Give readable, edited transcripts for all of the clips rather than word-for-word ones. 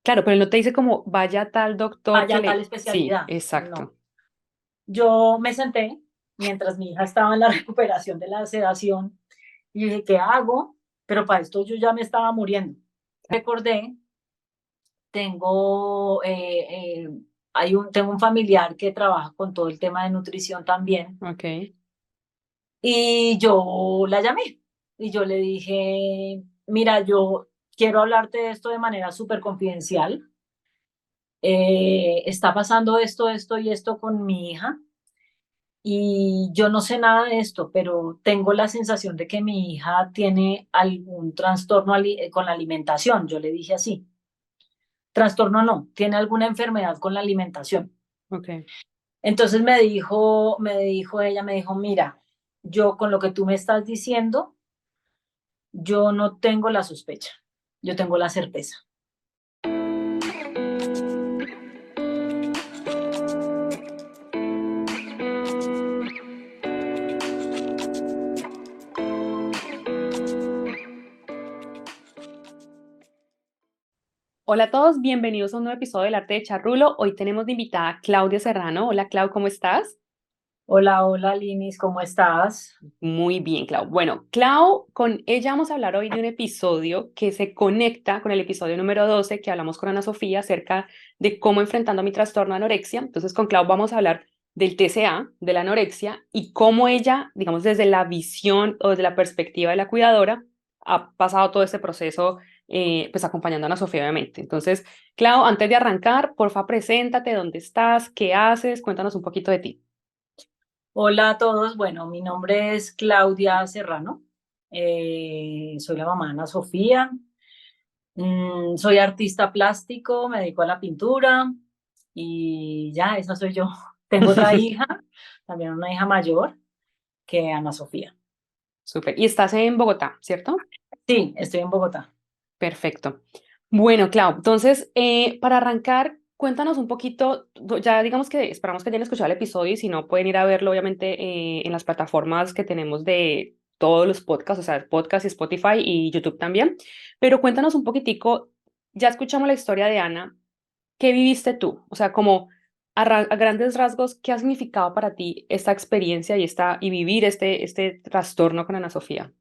Claro, pero él no te dice como vaya a tal doctor vaya que a tal le... Sí, especialidad. exacto. No. Yo me senté mientras mi hija estaba en la recuperación de la sedación y dije, ¿qué hago? Pero para esto yo ya me estaba muriendo. Recordé, tengo, tengo un familiar que trabaja con todo el tema de nutrición también Ok. y yo la llamé y yo le dije, mira, yo quiero hablarte de esto de manera súper confidencial. Está pasando esto, esto y esto con mi hija y yo no sé nada de esto, pero tengo la sensación de que mi hija tiene algún trastorno con la alimentación. Yo le dije así, trastorno no, tiene alguna enfermedad con la alimentación. Ok. Entonces me dijo, mira, yo con lo que tú me estás diciendo, yo no tengo la sospecha, yo tengo la certeza. Hola a todos, bienvenidos a un nuevo episodio del Arte de Charrulo. Hoy tenemos de invitada a Claudia Serrano. Hola Clau, ¿cómo estás? Hola, hola, Linis, ¿cómo estás? Muy bien, Clau. Bueno, Clau, con ella vamos a hablar hoy de un episodio que se conecta con el episodio número 12 que hablamos con Ana Sofía acerca de cómo enfrentando mi trastorno de anorexia. Entonces, con Clau vamos a hablar del TCA, de la anorexia y cómo ella, digamos, desde la visión o desde la perspectiva de la cuidadora, ha pasado todo este proceso, pues acompañando a Ana Sofía, obviamente. Entonces, Clau, antes de arrancar, porfa, preséntate, dónde estás, qué haces, cuéntanos un poquito de ti. Hola a todos, bueno, mi nombre es Claudia Serrano, soy la mamá de Ana Sofía. Soy artista plástico, me dedico a la pintura y ya, esa soy yo. Tengo otra hija, también una hija mayor que Ana Sofía. Súper. Y estás en Bogotá, ¿cierto? Sí, estoy en Bogotá. Perfecto. Bueno, Clau, entonces, para arrancar, cuéntanos un poquito, ya digamos que esperamos que hayan escuchado el episodio y si no, pueden ir a verlo, obviamente, en las plataformas que tenemos de todos los podcasts, o sea, podcast y Spotify y YouTube también. Pero cuéntanos un poquitico, ya escuchamos la historia de Ana, ¿qué viviste tú? O sea, como a grandes rasgos, ¿qué ha significado para ti esta experiencia y vivir este trastorno con Ana Sofía?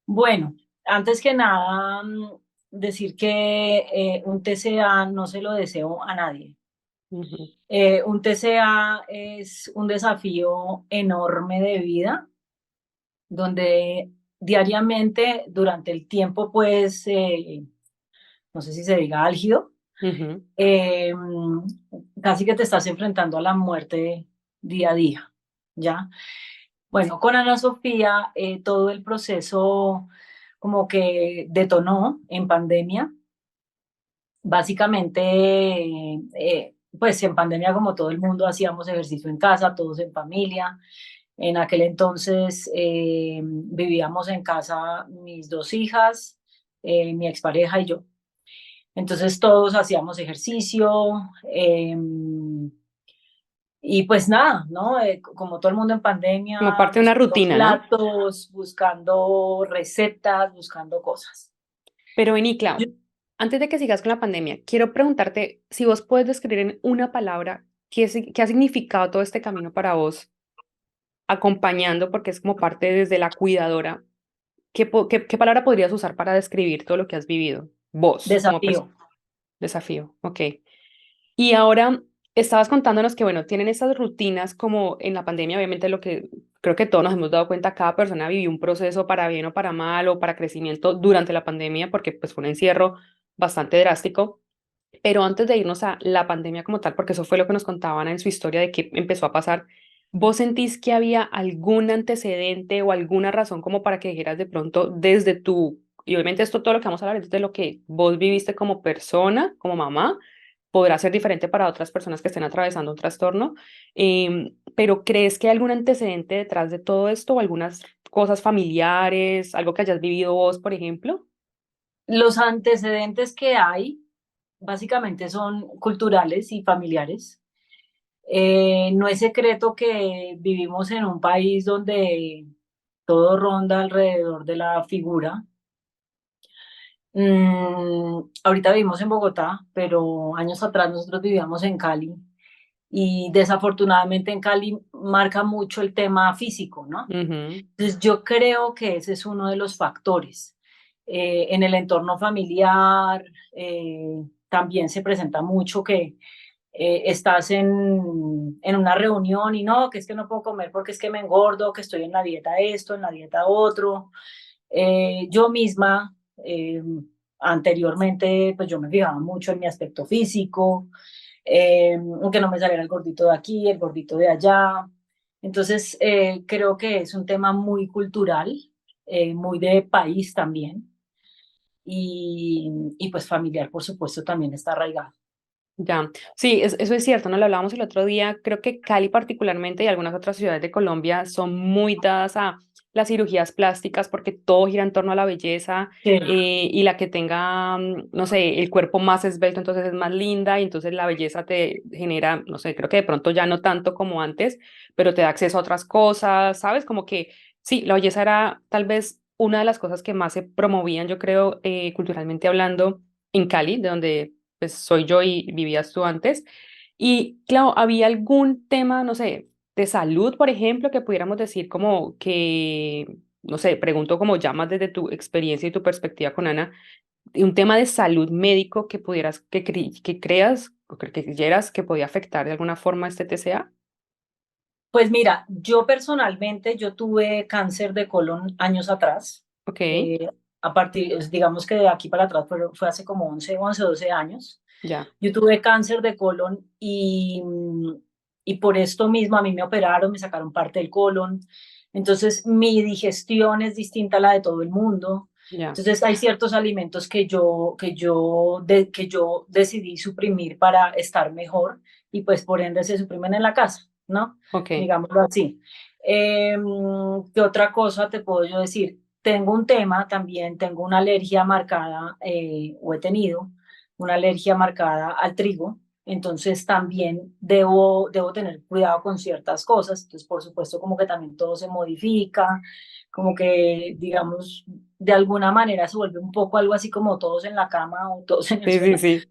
Bueno, antes que nada, decir que un TCA no se lo deseo a nadie. Ujú. Un TCA es un desafío enorme de vida donde diariamente durante el tiempo, pues, no sé si se diga álgido, Ujú. eh, casi que te estás enfrentando a la muerte día a día, ¿ya? Bueno, con Ana Sofía todo el proceso como que detonó en pandemia. Básicamente, pues en pandemia como todo el mundo hacíamos ejercicio en casa, todos en familia. En aquel entonces vivíamos en casa mis dos hijas, mi expareja y yo. Entonces todos hacíamos ejercicio y pues nada, ¿no? Como todo el mundo en Como pandemia, parte de una buscando rutina, ¿no? platos, buscando recetas, buscando cosas. Pero vení, Clau, Yo- antes de que sigas con la pandemia, quiero preguntarte si vos puedes describir en una palabra qué ha significado todo este camino para vos, acompañando, porque es como parte desde la cuidadora. ¿Qué palabra podrías usar para describir todo lo que has vivido? Vos, como Desafío. desafío, ok. Y ahora estabas contándonos que, bueno, tienen estas rutinas como en la pandemia, obviamente lo que creo que todos nos hemos dado cuenta, cada persona vivió un proceso para bien o para mal o para crecimiento durante la pandemia, porque pues fue un encierro bastante drástico. Pero antes de irnos a la pandemia como tal, porque eso fue lo que nos contaban en su historia de qué empezó a pasar, ¿vos sentís que había algún antecedente o alguna razón como para que dijeras de pronto desde tu, y obviamente esto todo lo que vamos a hablar es de lo que vos viviste como persona, como mamá, podrá ser diferente para otras personas que estén atravesando un trastorno, pero ¿crees que hay algún antecedente detrás de todo esto o algunas cosas familiares, algo que hayas vivido vos, por ejemplo? Los antecedentes que hay básicamente son culturales y familiares. No es secreto que vivimos en un país donde todo ronda alrededor de la figura. Ahorita vivimos en Bogotá, pero años atrás nosotros vivíamos en Cali y desafortunadamente en Cali marca mucho el tema físico, ¿no? Ujú. Entonces yo creo que ese es uno de los factores. En el entorno familiar también se presenta mucho que estás en una reunión y no, que es que no puedo comer porque es que me engordo, que estoy en la dieta esto, en la dieta otro. Yo misma, anteriormente, pues yo me fijaba mucho en mi aspecto físico, que no me saliera el gordito de aquí, el gordito de allá. Entonces, creo que es un tema muy cultural, muy de país también, y pues familiar, por supuesto, también está arraigado. Ya, sí, eso es cierto, ¿no? Lo hablábamos el otro día, creo que Cali particularmente y algunas otras ciudades de Colombia son muy dadas a las cirugías plásticas porque todo gira en torno a la belleza Sí. y la que tenga, no sé, el cuerpo más esbelto, entonces es más linda y entonces la belleza te genera, no sé, creo que de pronto ya no tanto como antes, pero te da acceso a otras cosas, ¿sabes? Como que sí, la belleza era tal vez una de las cosas que más se promovían, yo creo, culturalmente hablando en Cali, de donde pues soy yo y vivías tú antes. Y claro, ¿había algún tema, no sé, de salud, por ejemplo, que pudiéramos decir como que, no sé, pregunto como ya más desde tu experiencia y tu perspectiva con Ana, un tema de salud médico que pudieras, que creas o que creyeras que podía afectar de alguna forma este TCA? Pues mira, yo personalmente, yo tuve cáncer de colon años atrás. Ok, eh, a partir, digamos que de aquí para atrás fue hace como 12 años. ya, Yo tuve cáncer de colon y por esto mismo a mí me operaron, me sacaron parte del colon. Entonces mi digestión es distinta a la de todo el mundo. ya, Entonces hay ciertos alimentos que yo decidí suprimir para estar mejor y pues por ende se suprimen en la casa, ¿no? ok, Digámoslo así. ¿Qué otra cosa te puedo yo decir? Tengo un tema también, tengo una alergia marcada o he tenido una alergia marcada al trigo, entonces también debo tener cuidado con ciertas cosas, entonces por supuesto como que también todo se modifica, como que digamos de alguna manera se vuelve un poco algo así como todos en la cama o todos en el sí, sí, suelo. sí,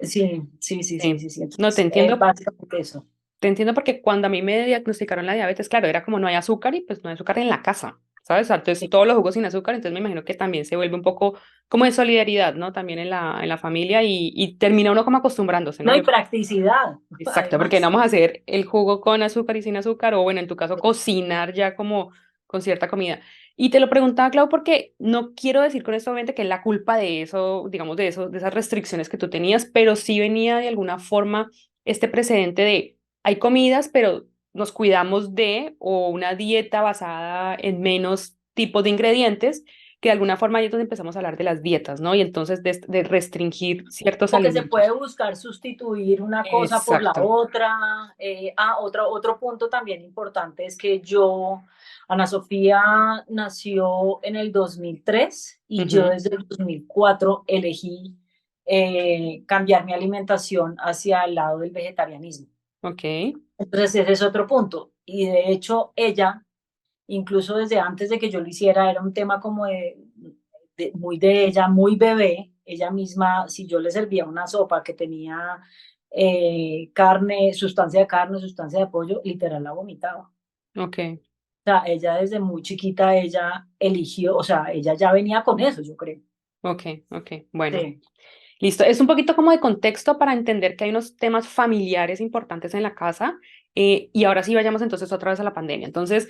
Sí, sí, sí, sí, sí. sí, sí. No, Entonces, básicamente eso. te entiendo porque cuando a mí me diagnosticaron la diabetes, claro, era como no hay azúcar y pues no hay azúcar en la casa, ¿sabes? O sea, entonces Sí. todos los jugos sin azúcar, entonces me imagino que también se vuelve un poco como de solidaridad, ¿no? También en la familia y termina uno como acostumbrándose, ¿no? No, y Yo, practicidad, exacto, porque no además. vamos a hacer el jugo con azúcar y sin azúcar, o bueno, en tu caso, cocinar ya como con cierta comida. Y te lo preguntaba, Clau, porque no quiero decir con esto obviamente que es la culpa de eso, digamos, de eso, de esas restricciones que tú tenías, pero sí venía de alguna forma este precedente de hay comidas, pero nos cuidamos de, o una dieta basada en menos tipos de ingredientes, que de alguna forma ahí es donde empezamos a hablar de las dietas, ¿no? Y entonces de restringir ciertos O que se puede alimentos. buscar sustituir una cosa por la Exacto. otra. Otro punto también importante es que Ana Sofía nació en el 2003 y yo Ujú. desde el 2004 elegí cambiar mi alimentación hacia el lado del vegetarianismo. Ok, Entonces ese es otro punto. Y de hecho ella, incluso desde antes de que yo lo hiciera, era un tema como muy de ella, muy bebé. Ella misma, si yo le servía una sopa que tenía carne, sustancia de pollo, literal la vomitaba. ok, O sea, ella desde muy chiquita, ella eligió, o sea, ella ya venía con eso, yo creo. ok, ok. Bueno, Sí. listo. Es un poquito como de contexto para entender que hay unos temas familiares importantes en la casa. Y ahora sí vayamos entonces otra vez a la pandemia. Entonces,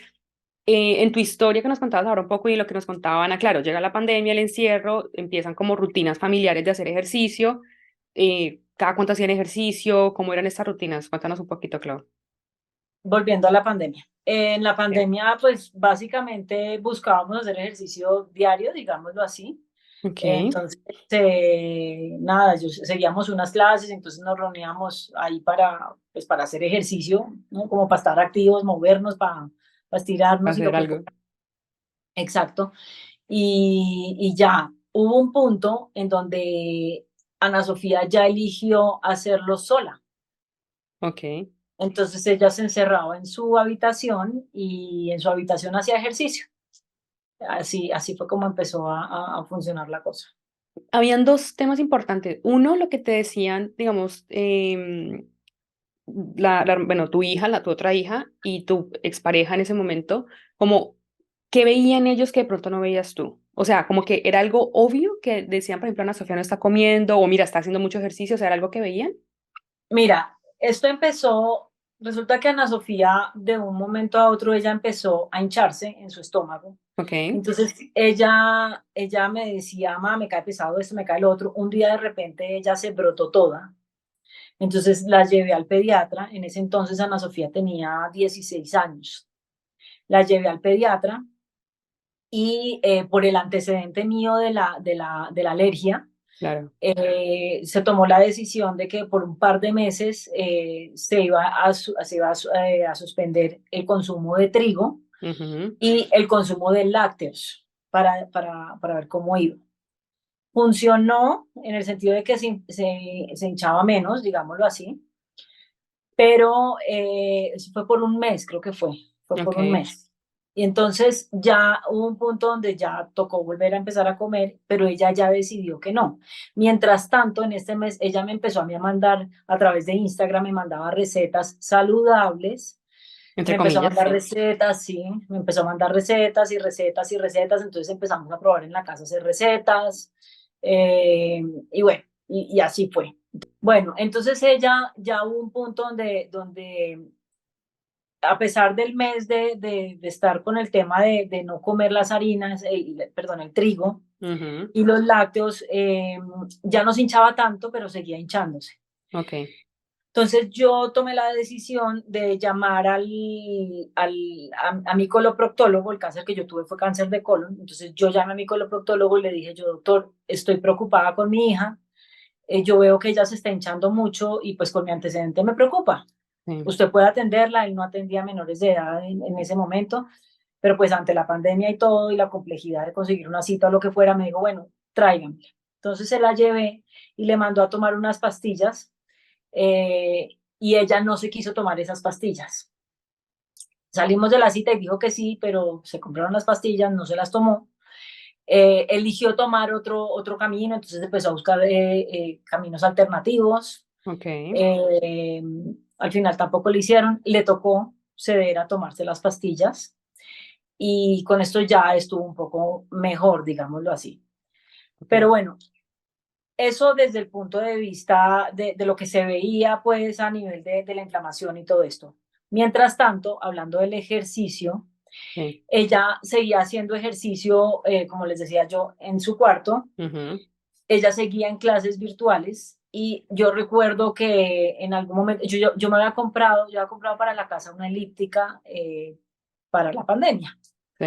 en tu historia que nos contabas ahora un poco y lo que nos contaban, claro, llega la pandemia, el encierro, empiezan como rutinas familiares de hacer ejercicio. ¿Cada cuánto hacían ejercicio? ¿Cómo eran estas rutinas? Cuéntanos un poquito, Clau. Volviendo a la pandemia. En la Ok, pandemia, pues básicamente buscábamos hacer ejercicio diario, digámoslo así. ok, Entonces, nada, seguíamos unas clases, entonces nos reuníamos ahí pues, para hacer ejercicio, ¿no? Como para estar activos, movernos, para estirarnos y lo hacer que algo. fuera. Exacto. Y ya hubo un punto en donde Ana Sofía ya eligió hacerlo sola. Ok, Entonces ella se encerraba en su habitación y en su habitación hacía ejercicio. Así fue como empezó a funcionar la cosa. Habían dos temas importantes. Uno, lo que te decían, digamos, bueno, tu hija, tu otra hija y tu expareja en ese momento, como, ¿qué veían ellos que de pronto no veías tú? O sea, como que era algo obvio que decían, por ejemplo, Ana Sofía no está comiendo o mira, está haciendo mucho ejercicio, o sea, ¿era algo que veían? Mira, esto empezó, resulta que Ana Sofía de un momento a otro ella empezó a hincharse en su estómago. Ok, Entonces ella me decía, mamá, me cae pesado esto, me cae lo otro. Un día de repente ella se brotó toda. Entonces la llevé al pediatra. En ese entonces Ana Sofía tenía 16 años. La llevé al pediatra y por el antecedente mío de la alergia, claro. se tomó la decisión de que por un par de meses se iba a suspender el consumo de trigo Ujú, y el consumo de lácteos para ver cómo iba. Funcionó en el sentido de que se hinchaba menos, digámoslo así, pero eso fue por un mes, creo que fue por un ok, mes. Y entonces ya hubo un punto donde ya tocó volver a empezar a comer, pero ella ya decidió que no. Mientras tanto, en este mes, ella me empezó a mí a mandar a través de Instagram, me mandaba recetas saludables, entre me empezó a comillas, mandar sí. recetas, sí, me empezó a mandar recetas y recetas y recetas, entonces empezamos a probar en la casa hacer recetas, eh, y bueno, y así fue. Bueno, entonces ella ya hubo un punto donde a pesar del mes de estar con el tema de no comer las harinas, perdón, el trigo Ujú, y los lácteos, ya no se hinchaba tanto, pero seguía hinchándose. ok, Entonces yo tomé la decisión de llamar a mi coloproctólogo. El cáncer que yo tuve fue cáncer de colon. Entonces yo llamé a mi coloproctólogo y le dije, yo, doctor, estoy preocupada con mi hija. Yo veo que ella se está hinchando mucho y pues con mi antecedente me preocupa. sí, Usted puede atenderla, él no atendía a menores de edad en ese momento, pero pues ante la pandemia y todo y la complejidad de conseguir una cita o lo que fuera, me dijo, bueno, tráiganme. Entonces se la llevé y le mandó a tomar unas pastillas, y ella no se quiso tomar esas pastillas. Salimos de la cita y dijo que sí, pero se compraron las pastillas, no se las tomó. Eligió tomar otro camino, entonces empezó a buscar caminos alternativos. ok, Eh, Al final tampoco le hicieron, le tocó ceder a tomarse las pastillas y con esto ya estuvo un poco mejor, digámoslo así. Pero ok, bueno, eso desde el punto de vista de lo que se veía pues a nivel de la inflamación y todo esto. Mientras tanto, hablando del ejercicio, sí, ella seguía haciendo ejercicio, como les decía yo, en su cuarto. ujú, Ella seguía en clases virtuales y yo recuerdo que en algún momento yo yo había comprado para la casa una elíptica, para la pandemia. sí,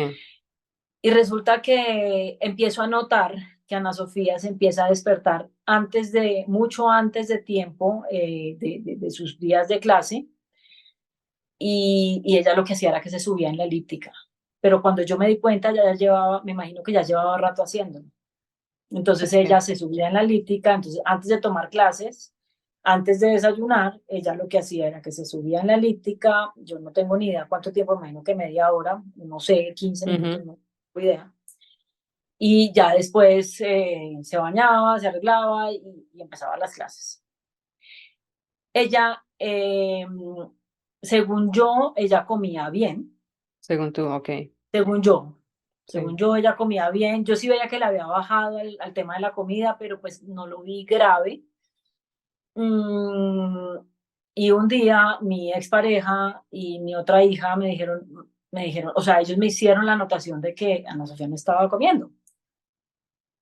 Y resulta que empiezo a notar que Ana Sofía se empieza a despertar mucho antes de tiempo, de sus días de clase, y ella lo que hacía era que se subía en la elíptica. Pero cuando yo me di cuenta, ya llevaba, me imagino que ya llevaba rato haciéndolo. Entonces ok, ella se subía en la elíptica, entonces antes de tomar clases, antes de desayunar, ella lo que hacía era que se subía en la elíptica. Yo no tengo ni idea cuánto tiempo, me imagino que media hora, no sé, 15 minutos, ujú, no tengo idea. Y ya después se bañaba, se arreglaba y empezaba las clases. Ella, según yo, ella comía bien, según tú, ok, según yo. Según sí, yo, ella comía bien. Yo sí veía que le había bajado al tema de la comida, pero pues no lo vi grave. Mm, y un día mi expareja y mi otra hija me dijeron, o sea, ellos me hicieron la anotación de que Ana Sofía no estaba comiendo,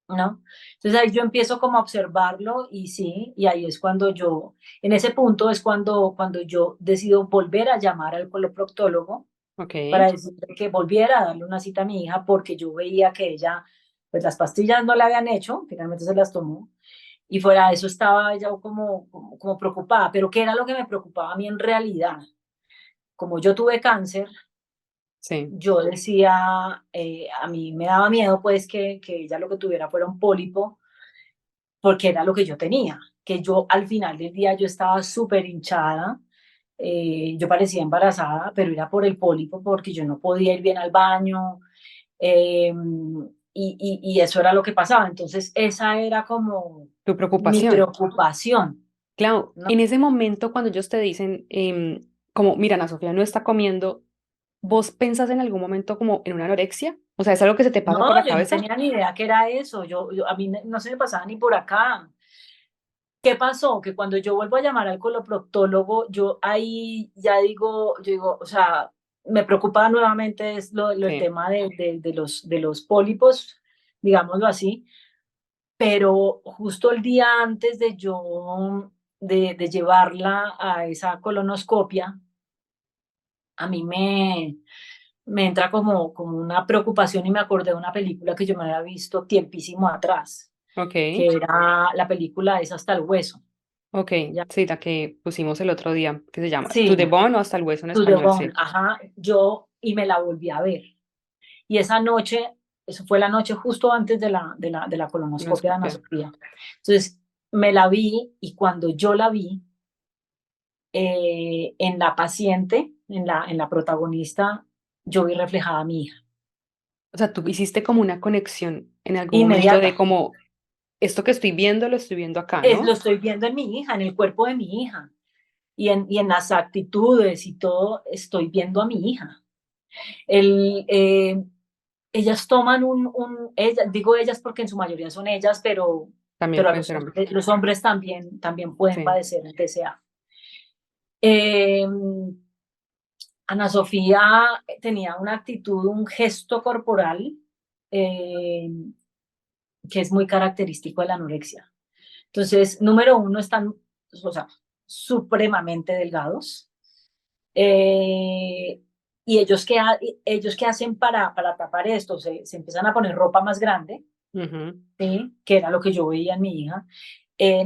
¿no? Entonces ahí yo empiezo como a observarlo y sí, y ahí es cuando en ese punto es cuando yo decido volver a llamar al coloproctólogo ok, para decirle que volviera a darle una cita a mi hija porque yo veía que ella, pues las pastillas no le habían hecho, finalmente se las tomó, y fuera de eso estaba ella como preocupada. Pero ¿qué era lo que me preocupaba a mí en realidad? Como yo tuve cáncer, sí, yo decía, a mí me daba miedo pues que ella lo que tuviera fuera un pólipo, porque era lo que yo tenía, que yo al final del día yo estaba súper hinchada, yo parecía embarazada, pero era por el pólipo, porque yo no podía ir bien al baño, eh, y eso era lo que pasaba. Entonces, esa era como Tu mi preocupación. preocupación, Claro, ¿no? en ese momento cuando ellos te dicen, como, mira, Ana Sofía no está comiendo, ¿vos pensás en algún momento como en una anorexia? O sea, ¿es algo que se te No, pasa por la yo no cabeza? tenía ni idea que era eso. A mí no se me pasaba ni por acá. ¿Qué pasó? Que cuando yo vuelvo a llamar al coloproctólogo, yo ahí ya digo, o sea, me preocupa nuevamente es el Sí, tema de los pólipos, digámoslo así, pero justo el día antes de de llevarla a esa colonoscopia, a mí me entra como una preocupación y me acordé de una película que yo me había visto tiempísimo atrás, que ok, era la película Es hasta el hueso. ok, ¿Ya? sí, la que pusimos el otro día, que se llama To Sí, the Bone o Hasta el Hueso en To the español, Bone, sí. ajá, y me la volví a ver. Y esa noche, eso fue la noche justo antes de la colonoscopia de Ana Colonoscopia. Sofía. Entonces, me la vi y cuando yo la vi, en la paciente, en la protagonista, yo vi reflejada a mi hija. O sea, tú hiciste como una conexión en algún momento de Inmediata. como, esto que estoy viendo, lo estoy viendo acá, Lo ¿no? estoy viendo en mi hija, en el cuerpo de mi hija. Y en las actitudes y todo, estoy viendo a mi hija. El, ellas toman digo ellas porque en su mayoría son ellas, También pero a pueden ser hombres. los hombres también pueden Sí. padecer el TCA. Eh, Ana Sofía tenía una actitud, un gesto corporal eh, que es muy característico de la anorexia. Entonces, número uno, están, o sea, supremamente delgados. Eh, y ellos qué hacen para tapar esto, se empiezan a poner ropa más grande, Ujú. ¿sí? Que era lo que yo veía en mi hija.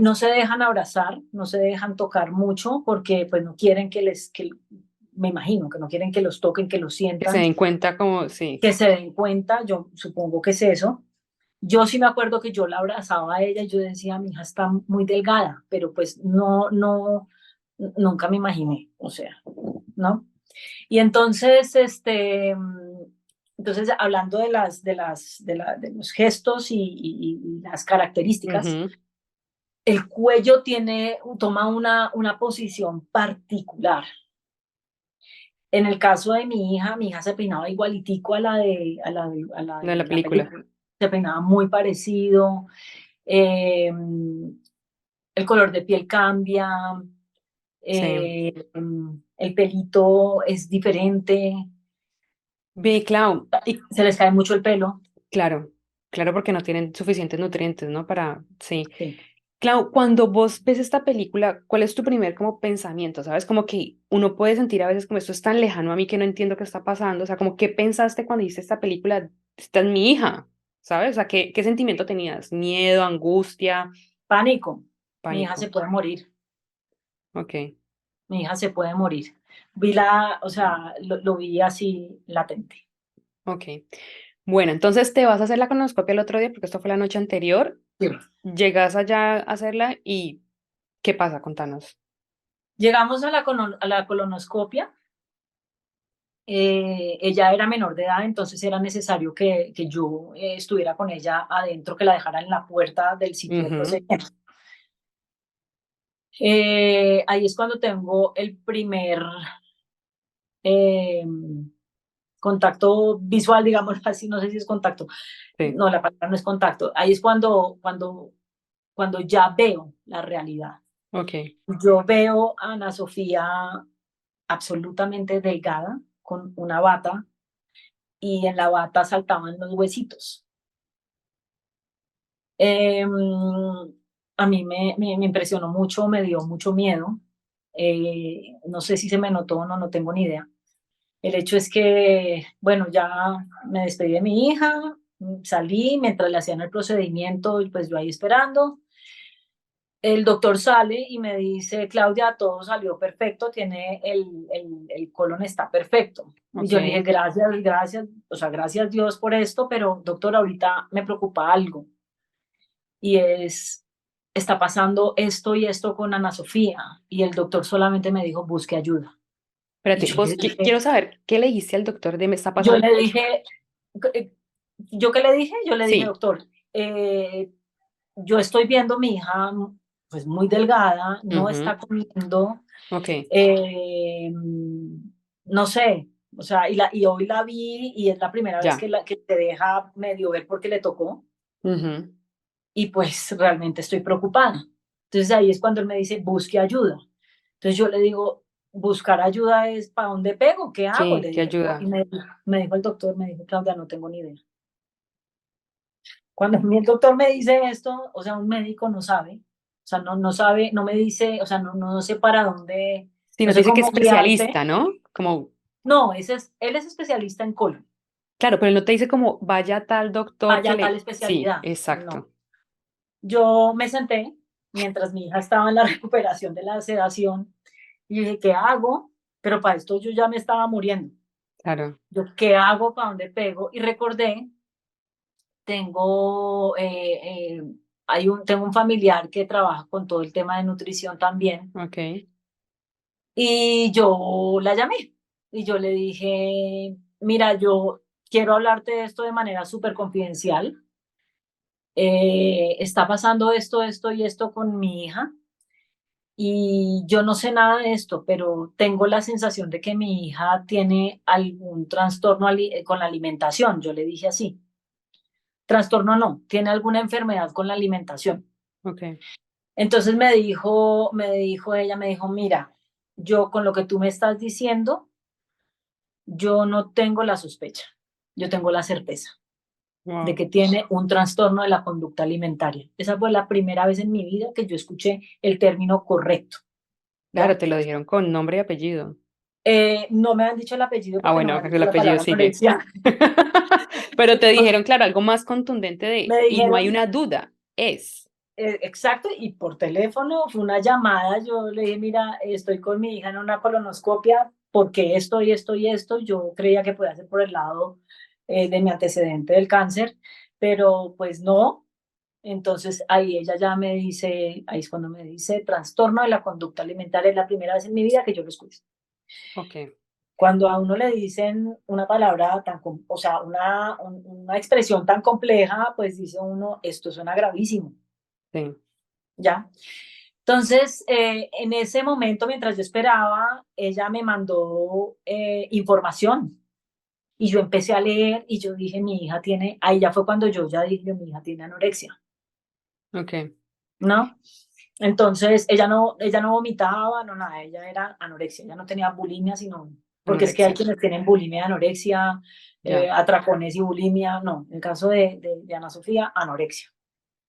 No se dejan abrazar, no se dejan tocar mucho porque pues no quieren me imagino que no quieren que los toquen, que los Que se sientan, den cuenta como, sí, que se den cuenta, yo supongo que es eso. Yo sí me acuerdo que yo la abrazaba a ella y yo decía, mi hija está muy delgada, pero pues nunca me imaginé, o sea, ¿no? Y entonces, entonces hablando de los gestos y las características, ujú, el cuello toma una posición particular. En el caso de mi hija se peinaba igualitico a la de la de la película. película. Se peinaba muy parecido, eh, el color de piel cambia, Sí. el pelito es diferente, Ve, Clau, y se les cae mucho el pelo. claro, claro, porque no tienen suficientes nutrientes, ¿no? Para, sí. Sí. Clau, cuando vos ves esta película, ¿cuál es tu primer como pensamiento? ¿Sabes? Como que uno puede sentir a veces como esto es tan lejano a mí que no entiendo qué está pasando. O sea, como qué pensaste cuando viste esta película, esta es mi hija, ¿sabes? O sea, ¿qué sentimiento tenías? ¿Miedo, angustia, Pánico. Mi hija se pánico? puede morir. Ok, Mi hija se puede morir. O sea, lo vi así latente. ok. Bueno, entonces te vas a hacer la colonoscopia el otro día porque esto fue la noche anterior. Sí. Llegas allá a hacerla y ¿qué pasa? Contanos. Llegamos a a la colonoscopia. Ella era menor de edad, entonces era necesario que yo estuviera con ella adentro, que la dejara en la puerta del sitio de Ujú, procedimiento. Ahí es cuando tengo el primer eh, contacto visual, digamos así, no sé si es contacto, sí, no, la palabra no es contacto, ahí es cuando ya veo la realidad. ok. Yo veo a Ana Sofía absolutamente delgada, con una bata, y en la bata saltaban los huesitos. Eh, a mí me impresionó mucho, me dio mucho miedo. No sé si se me notó o no, no tengo ni idea. El hecho es que, bueno, ya me despedí de mi hija, salí mientras le hacían el procedimiento, y pues yo ahí esperando. El doctor sale y me dice, Claudia, todo salió perfecto, tiene el colon está perfecto. Y Ok. yo le dije, gracias, gracias, o sea, gracias Dios por esto, pero doctor, ahorita me preocupa algo y está pasando esto y esto con Ana Sofía. Y el doctor solamente me dijo, busque ayuda. Y Espérate, vos, quiero saber, ¿qué le dijiste al doctor de me está yo pasando le esto? dije, ¿Yo qué le dije? Yo le dije, Sí, doctor, yo estoy viendo a mi hija pues muy delgada, no ujú, está comiendo, ok, eh, no sé, o sea, y hoy la vi y es la primera vez ya, que te deja medio ver porque le tocó ujú, y pues realmente estoy preocupada. Entonces ahí es cuando él me dice, busque ayuda. Entonces yo le digo, buscar ayuda es ¿para dónde pego? ¿Qué hago? sí, Le qué dije yo. Y ayuda. me dijo el doctor, me dijo, Claudia, no tengo ni idea. Cuando a mí el doctor me dice esto, o sea, un médico no sabe, o sea, no sabe, no me dice, o sea, no sé para dónde, Sí, no no te sé dice que es cómo guiarte. especialista, ¿no? Como, No, él es especialista en colon, claro, pero él no te dice como vaya a tal doctor que vaya a tal le... Sí, especialidad. No. exacto, Yo me senté mientras mi hija estaba en la recuperación de la sedación y dije, ¿qué hago? Pero para esto yo ya me estaba muriendo. claro, Yo, ¿qué hago? ¿Para dónde pego? Y recordé, tengo, tengo un familiar que trabaja con todo el tema de nutrición también. ok. Y yo la llamé y yo le dije, mira, yo quiero hablarte de esto de manera súper confidencial. Está pasando esto y esto con mi hija y yo no sé nada de esto, pero tengo la sensación de que mi hija tiene algún trastorno con la alimentación. Yo le dije así, trastorno no, tiene alguna enfermedad con la alimentación. Ok, Entonces ella, me dijo, mira, yo con lo que tú me estás diciendo, yo no tengo la sospecha, yo tengo la certeza de wow. que tiene un trastorno de la conducta alimentaria. Esa fue la primera vez en mi vida que yo escuché el término correcto, Claro, ¿ya? te lo dijeron con nombre y apellido. No me han dicho el apellido Ah, porque no bueno, me han acá que dicho el la apellido palabra sigue. anorexia. Pero te dijeron, claro, algo más contundente de, Me y no hay dijeron, una duda, es. exacto, y por teléfono fue una llamada, yo le dije, mira, estoy con mi hija en una colonoscopia, porque esto y esto y esto, yo creía que podía ser por el lado de mi antecedente del cáncer, pero pues no. Entonces ahí ella ya me dice, ahí es cuando me dice trastorno de la conducta alimentaria, es la primera vez en mi vida que yo lo escucho. Ok, Cuando a uno le dicen una palabra tan, o sea, una expresión tan compleja, pues dice uno, esto suena gravísimo, sí, ¿ya? Entonces, en ese momento, mientras yo esperaba, ella me mandó información y yo empecé a leer y yo dije, mi hija tiene, ahí ya fue cuando yo ya dije, mi hija tiene anorexia, ok, ¿no? Entonces, ella no vomitaba, no nada, ella era anorexia, ella no tenía bulimia, sino, porque es que hay anorexia, quienes tienen bulimia, anorexia, ya, atracones y bulimia, no, en el caso de Ana Sofía, anorexia.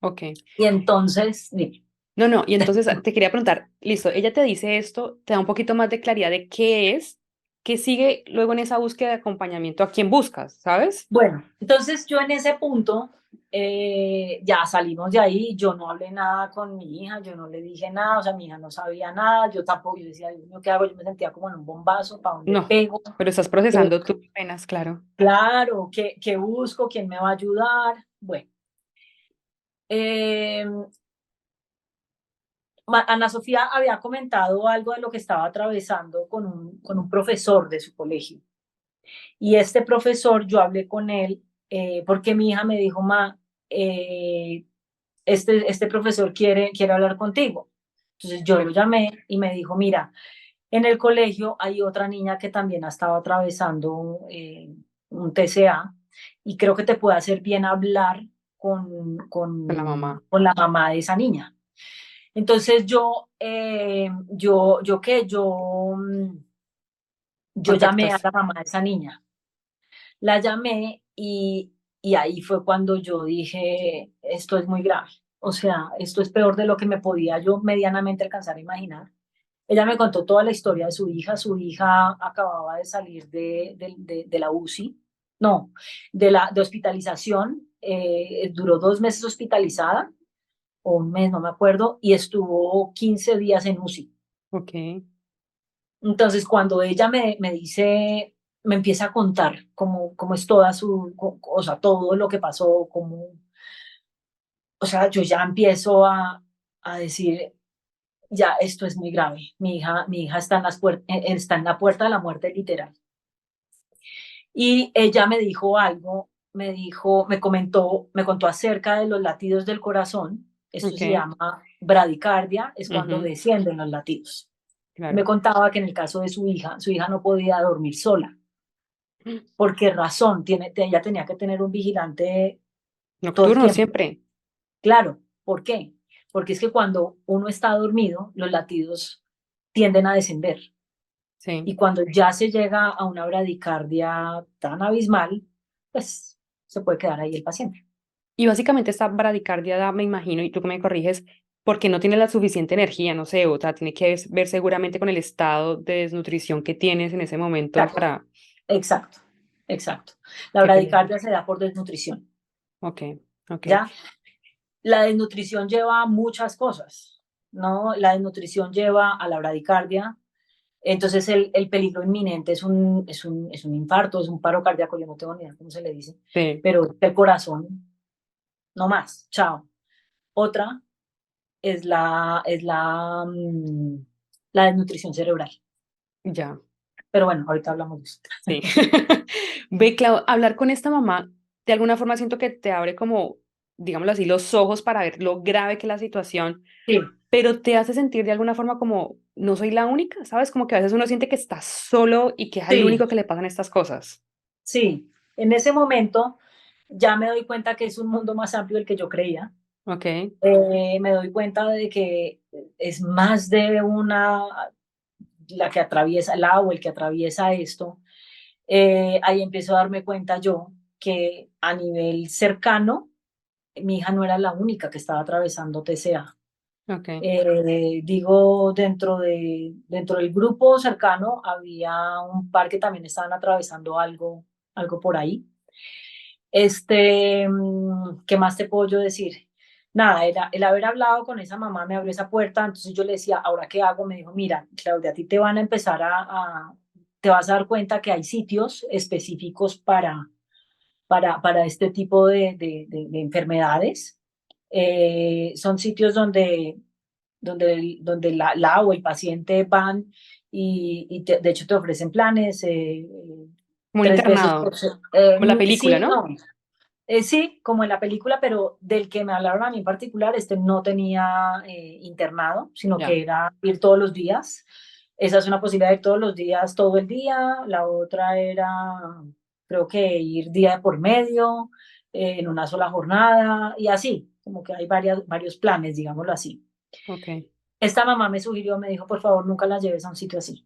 ok. Y entonces, dime, No, no, y entonces te quería preguntar, listo, ella te dice esto, te da un poquito más de claridad de qué es, qué sigue luego en esa búsqueda de acompañamiento, a quién buscas, ¿sabes? bueno, entonces yo en ese punto ya salimos de ahí, yo no hablé nada con mi hija, yo no le dije nada, o sea, mi hija no sabía nada, yo tampoco, yo decía, Dios mío, ¿qué hago? Yo me sentía como en un bombazo, ¿para dónde No, pego? pero estás Eh, procesando tus penas, claro. claro, ¿qué busco? ¿Quién me va a ayudar? Bueno, eh, Ana Sofía había comentado algo de lo que estaba atravesando con un profesor de su colegio. Y este profesor, yo hablé con él porque mi hija me dijo, eh, este profesor quiere hablar contigo. Entonces yo lo Ok, llamé y me dijo, mira, en el colegio hay otra niña que también ha estado atravesando un TCA y creo que te puede hacer bien hablar con la mamá. con la mamá de esa niña. Entonces yo llamé a Contactas. la mamá de esa niña. La llamé y ahí fue cuando yo dije, esto es muy grave. O sea, esto es peor de lo que me podía yo medianamente alcanzar a imaginar. Ella me contó toda la historia de su hija. Su hija acababa de salir de la UCI, no, de hospitalización. Duró 2 meses hospitalizada, o un mes, no me acuerdo, y estuvo 15 días en UCI. Ok, Entonces, cuando ella me dice, me empieza a contar cómo es toda o sea, todo lo que pasó, o sea, yo ya empiezo a decir, ya, esto es muy grave. Mi hija está está en la puerta de la muerte literal. Y ella me dijo algo, me dijo, me contó acerca de los latidos del corazón. Esto se Ok. llama bradicardia, es cuando Ujú, descienden los latidos. Me claro. contaba que en el caso de su hija no podía dormir sola. ¿Por qué razón? Ella tenía que tener un vigilante todo el Nocturno tiempo. siempre. Claro, ¿por qué? Porque es que cuando uno está dormido, los latidos tienden a descender. Sí. Y cuando ya se llega a una bradicardia tan abismal, pues se puede quedar ahí el paciente. Y básicamente esta bradicardia da, me imagino, y tú que me corriges, porque no tiene la suficiente energía, no sé, o sea, tiene que ver seguramente con el estado de desnutrición que tienes en ese momento Exacto, para exacto, exacto. La que te... bradicardia se da por desnutrición, Ok, ok, ¿ya? La desnutrición lleva a muchas cosas, ¿no? La desnutrición lleva a la bradicardia, entonces el peligro inminente es un infarto, es un paro cardíaco, yo no tengo ni idea cómo se le dice, sí, pero el corazón, no más, chao. Otra es la desnutrición cerebral. ya, Pero bueno, ahorita hablamos de eso. sí. Ve, Clau, hablar con esta mamá, de alguna forma siento que te abre como, digámoslo así, los ojos para ver lo grave que es la situación, Sí, pero te hace sentir de alguna forma como, no soy la única, ¿sabes? Como que a veces uno siente que está solo y que es al sí, único que le pasan estas cosas. sí. En ese momento ya me doy cuenta que es un mundo más amplio del que yo creía. Ok, Me doy cuenta de que es más de una, la que atraviesa, la o el que atraviesa esto. Ahí empiezo a darme cuenta yo que a nivel cercano, mi hija no era la única que estaba atravesando TCA. ok. Digo, dentro del grupo cercano había un par que también estaban atravesando algo por ahí. ¿Qué más te puedo yo decir? Nada, el haber hablado con esa mamá me abrió esa puerta, entonces yo le decía, ¿ahora qué hago? Me dijo, mira, Claudia, a ti te van a empezar te vas a dar cuenta que hay sitios específicos para este tipo de enfermedades. Son sitios donde la o el paciente van de hecho te ofrecen planes Como un 3 veces por internado, como la película, sí, ¿no? no. Sí, como en la película, pero del que me hablaron a mí en particular, este no tenía internado, sino Ya, que era ir todos los días. Esa es una posibilidad de ir todos los días, todo el día. La otra era, creo que ir día de por medio, en una sola jornada, y así, como que hay varios planes, digámoslo así. ok. Esta mamá me sugirió, me dijo, por favor, nunca la lleves a un sitio así.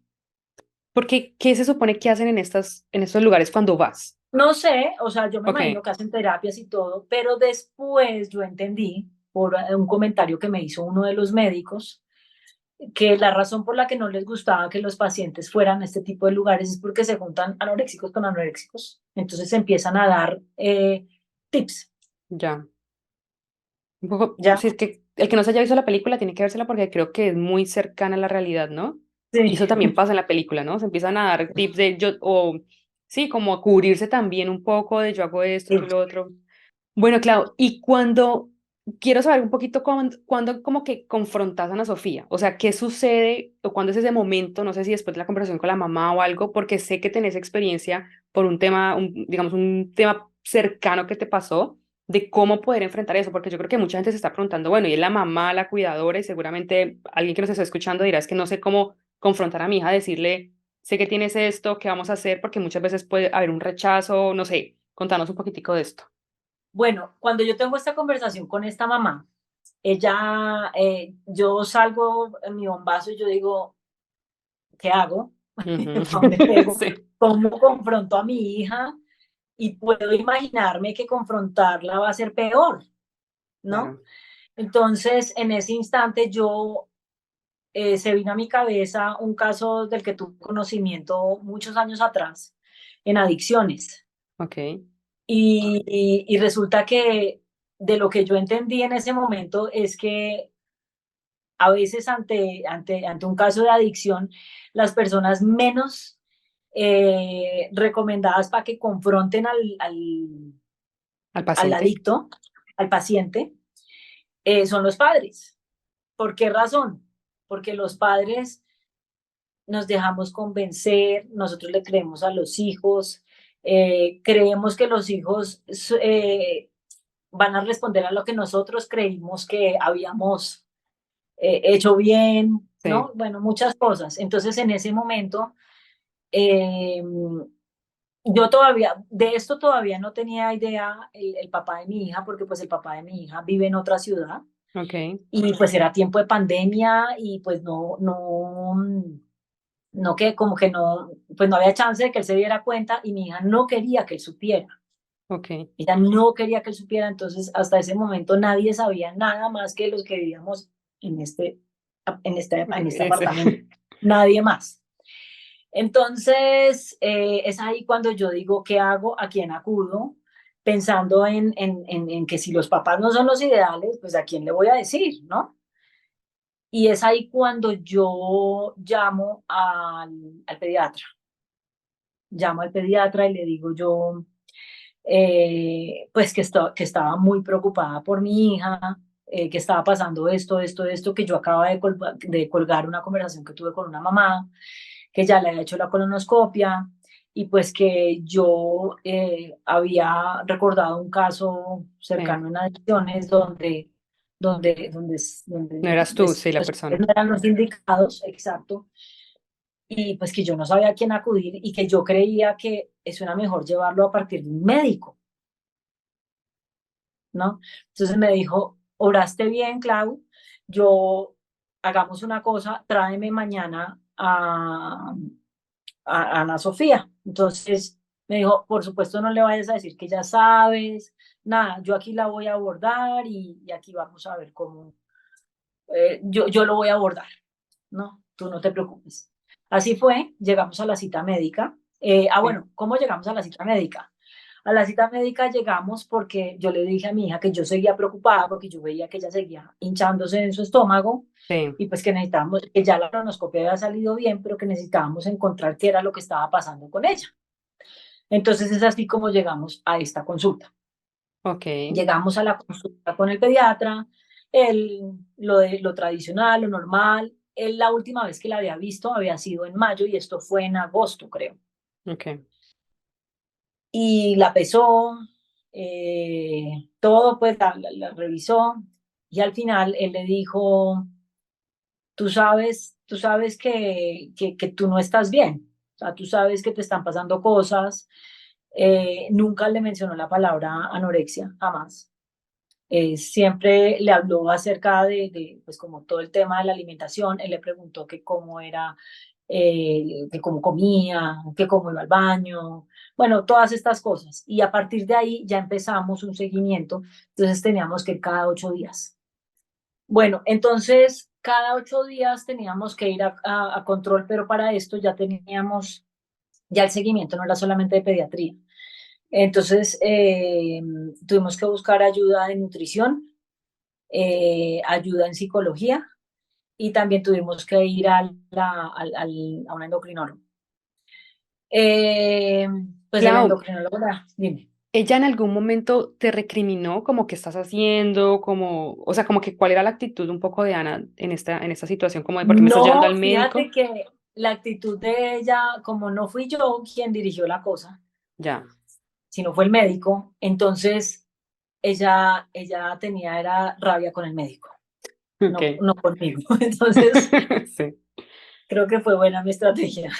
Porque, ¿qué se supone que hacen en estos lugares cuando vas? No sé, o sea, yo me imagino Ok, que hacen terapias y todo, pero después yo entendí por un comentario que me hizo uno de los médicos que la razón por la que no les gustaba que los pacientes fueran a este tipo de lugares es porque se juntan anoréxicos con anoréxicos. Entonces se empiezan a dar tips, ya. Un poco, ¿ya? si es que el que no se haya visto la película tiene que vérsela porque creo que es muy cercana a la realidad, ¿no? Y Sí, eso también pasa en la película, ¿no? Se empiezan a dar tips de yo, o sí, como a cubrirse también un poco de yo hago esto, sí. tú lo otro. Bueno, Clau, y cuando quiero saber un poquito cuando como que confrontas a Ana Sofía, o sea, ¿qué sucede o cuándo es ese momento? No sé si después de la conversación con la mamá o algo, porque sé que tenés experiencia por un tema, digamos, un tema cercano que te pasó de cómo poder enfrentar eso, porque yo creo que mucha gente se está preguntando, bueno, y es la mamá, la cuidadora, y seguramente alguien que nos está escuchando dirá, es que no sé cómo confrontar a mi hija, decirle, sé que tienes esto, ¿qué vamos a hacer? Porque muchas veces puede haber un rechazo, no sé, contanos un poquitico de esto. Bueno, cuando yo tengo esta conversación con esta mamá, yo salgo en mi bombazo y yo digo, ¿qué hago? Ujú. ¿A dónde pego? Sí, ¿Cómo confronto a mi hija? Y puedo imaginarme que confrontarla va a ser peor, ¿no? claro. Entonces, en ese instante se vino a mi cabeza un caso del que tuve conocimiento muchos años atrás en adicciones. Ok. Y resulta que de lo que yo entendí en ese momento es que a veces ante un caso de adicción, las personas menos recomendadas para que confronten Al al paciente. adicto, al paciente, son los padres. ¿Por qué razón? Porque los padres nos dejamos convencer, nosotros le creemos a los hijos, Creemos que los hijos van a responder a lo que nosotros creímos que habíamos hecho bien, Sí, ¿no? Bueno, muchas cosas. Entonces, en ese momento, eh, yo todavía, de esto todavía no tenía idea el papá de mi hija, porque pues el papá de mi hija vive en otra ciudad ok, y pues era tiempo de pandemia y pues no que como que no, pues no había chance de que él se diera cuenta y mi hija no quería que él supiera. ok. Ella no quería que él supiera, entonces hasta ese momento nadie sabía nada más que los que vivíamos en este Ese. apartamento, nadie más. Entonces, es ahí cuando yo digo, ¿qué hago? ¿A quién acudo? Pensando en que si los papás no son los ideales, pues a quién le voy a decir, ¿no? Y es ahí cuando yo llamo al pediatra. Llamo al pediatra y le digo yo, pues que estaba muy preocupada por mi hija, que estaba pasando esto, que yo acababa de colgar una conversación que tuve con una mamá, que ya le había hecho la colonoscopia y pues que yo había recordado un caso Sí. cercano en adicciones donde No eras tú, pues, sí, la los padres persona. no eran los indicados, exacto, y pues que yo no sabía a quién acudir y que yo creía que eso era mejor llevarlo a partir de un médico, ¿no? Entonces me dijo, oraste bien, Clau, yo hagamos una cosa, tráeme mañana a Ana Sofía. Entonces me dijo, por supuesto no le vayas a decir que ya sabes, nada, yo aquí la voy a abordar y aquí vamos a ver cómo, yo lo voy a abordar, ¿no? Tú no te preocupes. Así fue, llegamos a la cita médica. Sí. Bueno, ¿cómo llegamos a la cita médica? A la cita médica llegamos porque yo le dije a mi hija que yo seguía preocupada porque yo veía que ella seguía hinchándose en su estómago Sí. y pues que necesitábamos, que ya la colonoscopia había salido bien, pero que necesitábamos encontrar qué era lo que estaba pasando con ella. Entonces es así como llegamos a esta consulta. Ok, Llegamos a la consulta con el pediatra, lo tradicional, lo normal. Él, la última vez que la había visto había sido en mayo y esto fue en agosto, creo. ok. Y la pesó, todo, pues la revisó y al final él le dijo, tú sabes que tú no estás bien, o sea, tú sabes que te están pasando cosas. Nunca le mencionó la palabra anorexia, jamás. Siempre le habló acerca pues como todo el tema de la alimentación. Él le preguntó que cómo era, que cómo comía, que cómo iba al baño, bueno, todas estas cosas. Y a partir de ahí ya empezamos un seguimiento, entonces teníamos que ir cada 8 días. Bueno, entonces cada 8 días teníamos que ir a control, pero para esto ya teníamos, ya el seguimiento no era solamente de pediatría. Entonces tuvimos que buscar ayuda de nutrición, ayuda en psicología y también tuvimos que ir a un endocrinólogo. Eh, pues el Clau, endocrinólogo, dime. ¿ella en algún momento te recriminó como que estás haciendo, como, o sea, como que cuál era la actitud un poco de Ana en esta situación, como de por qué me estás llevando No, al fíjate médico? que la actitud de ella, como no fui yo quien dirigió la cosa, Ya, sino fue el médico, entonces ella tenía era rabia con el médico, no, ok. no conmigo. Entonces Sí, creo que fue buena mi estrategia.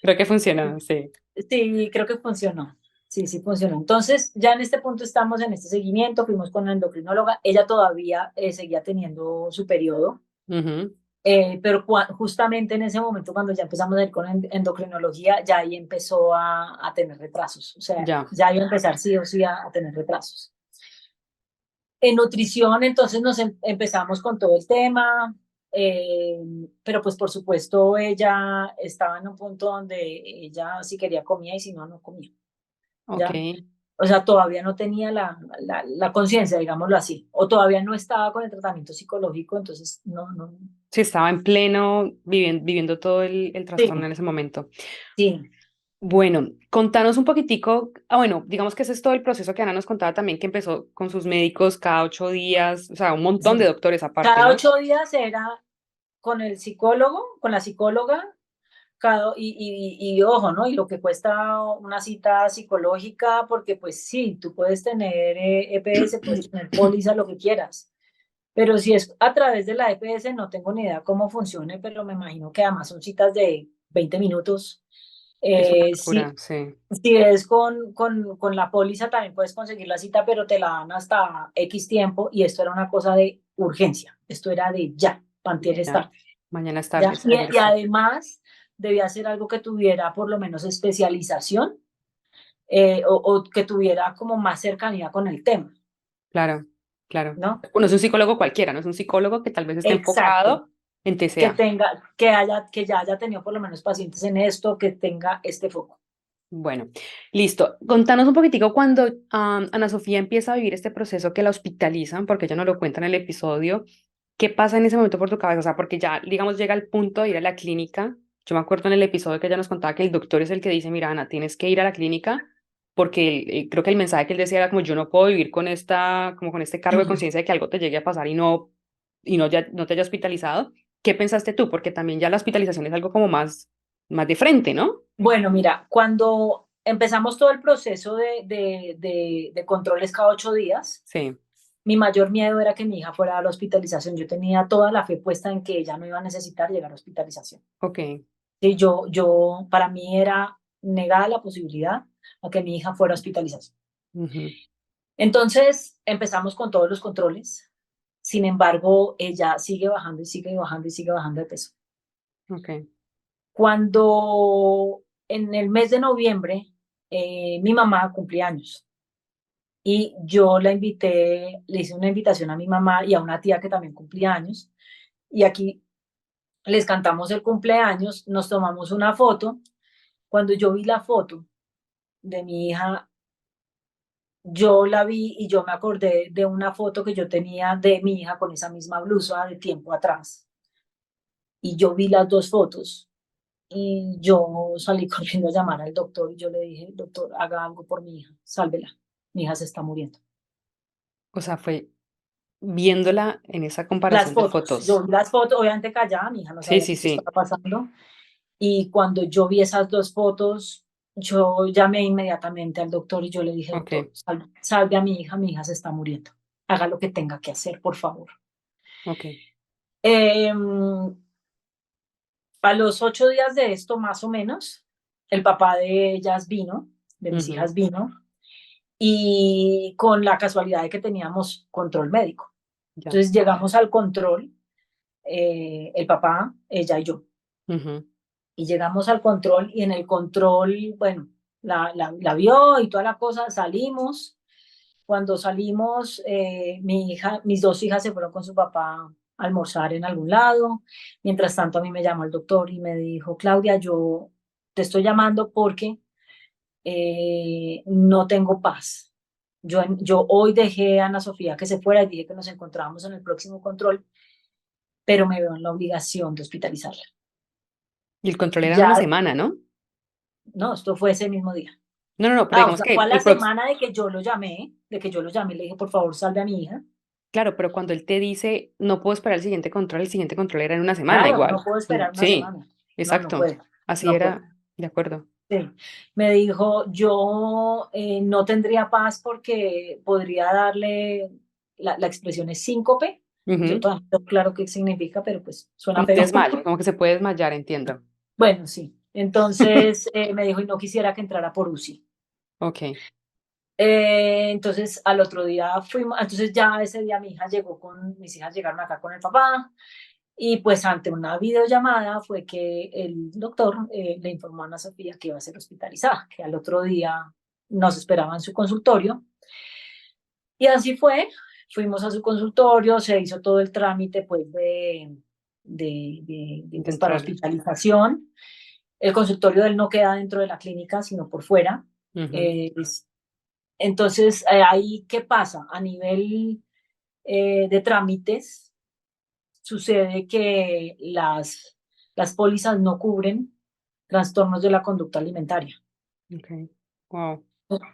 creo que funcionó, sí. Sí, creo que funcionó. Sí, sí funcionó. Entonces, ya en este punto estamos en este seguimiento, fuimos con la endocrinóloga, ella todavía seguía teniendo su periodo, Ujú. pero justamente en ese momento, cuando ya empezamos a ir con endocrinología, ya ahí empezó a tener retrasos, o sea, Ya, ya iba a empezar sí o sí a tener retrasos. En nutrición, entonces empezamos con todo el tema, eh, pero pues por supuesto ella estaba en un punto donde ella si quería comía y si no, no comía. ok. ¿Ya? O sea, todavía no tenía la conciencia, digámoslo así, o todavía no estaba con el tratamiento psicológico, entonces no, no. Sí, estaba en pleno viviendo todo el Sí, trastorno en ese momento. sí, Bueno, contanos un poquitico, bueno, digamos que ese es todo el proceso que Ana nos contaba también, que empezó con sus médicos cada 8 días, o sea, un montón de sí. doctores aparte, Cada ¿no? 8 días era con el psicólogo, con la psicóloga, ojo, ¿no? Y lo que cuesta una cita psicológica, porque pues sí, tú puedes tener EPS, puedes tener póliza, lo que quieras, pero si es a través de la EPS, no tengo ni idea cómo funcione, pero me imagino que además son citas de 20 minutos. Es una Sí, locura, sí. si es con la póliza, también puedes conseguir la cita, pero te la dan hasta X tiempo, y esto era una cosa de urgencia, esto era de ya, pantier Ya. estar. Mañana es ¿Ya? tarde, ayer Y sí. además debía ser algo que tuviera por lo menos especialización, o que tuviera como más cercanía con el tema, Claro, claro. ¿no? No es un psicólogo cualquiera, no es un psicólogo que tal vez esté Exacto. enfocado en Que TCA. tenga, que ya haya tenido por lo menos pacientes en esto, que tenga este foco. Bueno, listo. Contanos un poquitico cuando Ana Sofía empieza a vivir este proceso que la hospitalizan, porque ella no lo cuenta en el episodio. ¿Qué pasa en ese momento por tu cabeza? O sea, porque ya, digamos, llega el punto de ir a la clínica. Yo me acuerdo en el episodio que ella nos contaba que el doctor es el que dice, mira, Ana, tienes que ir a la clínica, porque creo que el mensaje que él decía era como, yo no puedo vivir con esta, como con este cargo de Mm. conciencia de que algo te llegue a pasar y no, ya, no te haya hospitalizado. ¿Qué pensaste tú? Porque también ya la hospitalización es algo como más de frente, ¿no? Bueno, mira, cuando empezamos todo el proceso de controles cada 8 días, Sí, mi mayor miedo era que mi hija fuera a la hospitalización. Yo tenía toda la fe puesta en que ella no iba a necesitar llegar a hospitalización. ok. Sí, para mí era negada la posibilidad a que mi hija fuera a hospitalización. Ujú, Entonces empezamos con todos los controles. Sin embargo, ella sigue bajando y sigue bajando y sigue bajando de peso. ok, Cuando en el mes de noviembre, mi mamá cumplía años, y yo la invité, le hice una invitación a mi mamá y a una tía que también cumplía años, y aquí les cantamos el cumpleaños, nos tomamos una foto. Cuando yo vi la foto de mi hija, yo la vi y yo me acordé de una foto que yo tenía de mi hija con esa misma blusa de tiempo atrás. Y yo vi las dos fotos y yo salí corriendo a llamar al doctor, y yo le dije, doctor, haga algo por mi hija, sálvela, mi hija se está muriendo. o sea, fue viéndola en esa Las comparación de fotos, yo fotos. vi las fotos, obviamente callada, mi hija no Sí, sabía sí, qué sí. estaba pasando. Y cuando yo vi esas dos fotos, yo llamé inmediatamente al doctor y yo le dije, doctor, Ok, salve a mi hija se está muriendo, haga lo que tenga que hacer, por favor. ok. Eh, a los 8 días de esto, más o menos, el papá de ellas vino, de mis Ujú, hijas vino, y con la casualidad de que teníamos control médico. ya. Entonces llegamos al control, el papá, ella y yo. Ujú, Y llegamos al control, y en el control, bueno, la vio y toda la cosa, salimos. Cuando salimos, mis dos hijas se fueron con su papá a almorzar en algún lado. Mientras tanto, a mí me llamó el doctor y me dijo, Claudia, yo te estoy llamando porque no tengo paz. Yo hoy dejé a Ana Sofía que se fuera y dije que nos encontrábamos en el próximo control, pero me veo en la obligación de hospitalizarla. y el control era en una Ya, semana, ¿no? no, esto fue ese mismo día. No, no, no, pero Ah, o digamos sea, que fue a la semana de que yo lo llamé, le dije, por favor, salve a mi hija. claro, pero cuando él te dice, no puedo esperar el siguiente control era en una semana, Claro, no igual. puedo esperar una Sí, semana. No, no exacto. puedo, Así no puedo. era, de acuerdo. Sí. Me dijo, yo no tendría paz porque podría darle, la expresión es síncope. Yo Ujú, todavía no tengo claro qué significa, pero pues suena como un feo. desmayo, como que se puede desmayar, entiendo. Bueno, sí. Entonces me dijo, y no quisiera que entrara por UCI. Ok. Entonces al otro día fuimos, entonces ya ese día mi hija llegó mis hijas llegaron acá con el papá, y pues ante una videollamada fue que el doctor le informó a Ana Sofía que iba a ser hospitalizada, que al otro día nos esperaba en su consultorio. Y así fue, fuimos a su consultorio, se hizo todo el trámite pues De pues, para entrar. hospitalización. El consultorio de él no queda dentro de la clínica, sino por fuera. Ujú, Eh, entonces, ahí, ¿qué pasa? A nivel de trámites, sucede que las pólizas no cubren trastornos de la conducta alimentaria. ok. Wow.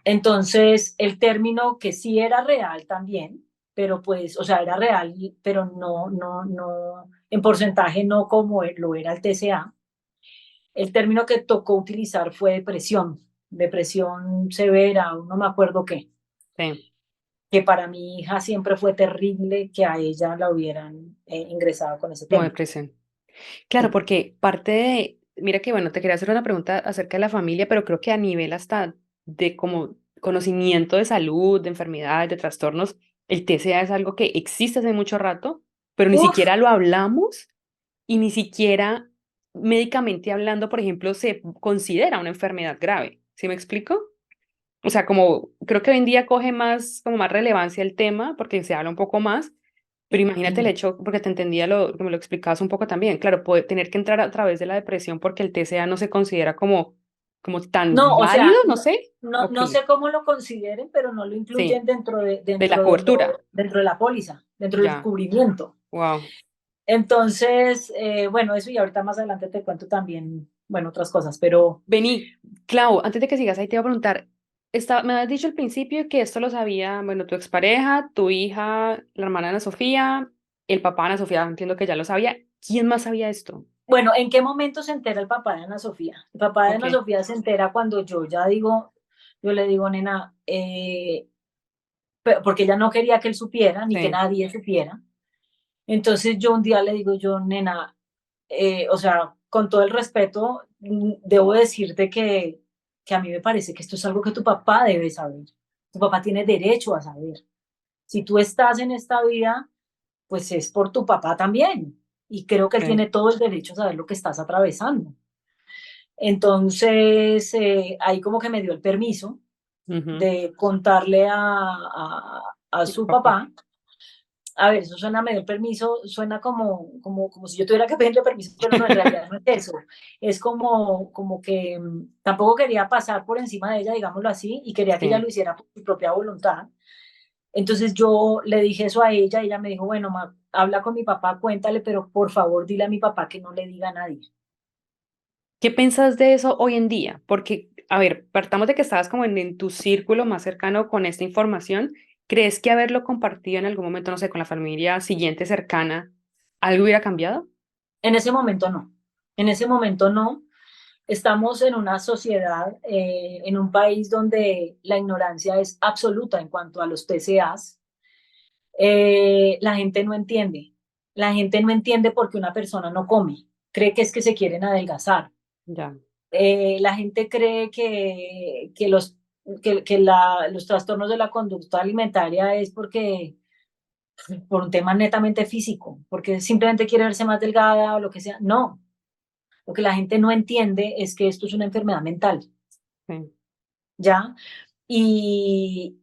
Entonces, el término que sí era real también, pero pues, o sea, era real, pero no, en porcentaje no como lo era el TCA, el término que tocó utilizar fue depresión severa, no me acuerdo qué, Sí, que para mi hija siempre fue terrible que a ella la hubieran ingresado con ese como tema. depresión. Claro, Sí. porque parte de, mira que bueno, te quería hacer una pregunta acerca de la familia, pero creo que a nivel hasta de como conocimiento de salud, de enfermedades, de trastornos, el TCA es algo que existe hace mucho rato, pero ni Uf, siquiera lo hablamos y ni siquiera médicamente hablando, por ejemplo, se considera una enfermedad grave. ¿Sí me explico? O sea, como creo que hoy en día coge más, como más relevancia el tema porque se habla un poco más, pero imagínate el mm, hecho, porque te entendía lo que me lo explicabas un poco también, claro, puede tener que entrar a través de la depresión porque el TCA no se considera como tan no, o válido, sea, no sé. Ok, no sé cómo lo consideren, pero no lo incluyen sí, de la cobertura. dentro de la póliza, dentro del Ya, cubrimiento. wow. Entonces, bueno, eso y ahorita más adelante te cuento también, bueno, otras cosas, pero Vení, Clau, antes de que sigas, ahí te iba a preguntar, me has dicho al principio que esto lo sabía, bueno, tu expareja, tu hija, la hermana Ana Sofía, el papá de Ana Sofía, entiendo que ya lo sabía. ¿Quién más sabía esto? bueno, ¿en qué momento se entera el papá de Ana Sofía? El papá de Ok, Ana Sofía se entera cuando yo ya digo, yo le digo, nena, porque ella no quería que él supiera, ni que sí, nadie supiera. Entonces yo un día le digo yo, nena, o sea, con todo el respeto, debo decirte que a mí me parece que esto es algo que tu papá debe saber. Tu papá tiene derecho a saber. Si tú estás en esta vida, pues es por tu papá también. Y creo que él sí, tiene todo el derecho a saber lo que estás atravesando. Entonces, ahí como que me dio el permiso ujú, de contarle a tu su papá, papá. A ver, eso suena, me dio el permiso, suena como si yo tuviera que pedirle permiso, pero no, en realidad no es eso. Es como que tampoco quería pasar por encima de ella, digámoslo así, y quería que ella sí. lo hiciera por su propia voluntad. Entonces yo le dije eso a ella y ella me dijo, bueno, habla con mi papá, cuéntale, pero por favor dile a mi papá que no le diga a nadie. ¿Qué piensas de eso hoy en día? Porque, a ver, partamos de que estabas como en tu círculo más cercano con esta información. ¿Crees que haberlo compartido en algún momento, no sé, con la familia siguiente cercana, algo hubiera cambiado? En ese momento no. En ese momento no. Estamos en una sociedad, en un país donde la ignorancia es absoluta en cuanto a los TCAs. La gente no entiende. La gente no entiende por qué una persona no come. Cree que es que se quieren adelgazar. Ya, La gente cree los trastornos de la conducta alimentaria es por un tema netamente físico, porque simplemente quiere verse más delgada o lo que sea. No, lo que la gente no entiende es que esto es una enfermedad mental, sí, ¿ya? Y,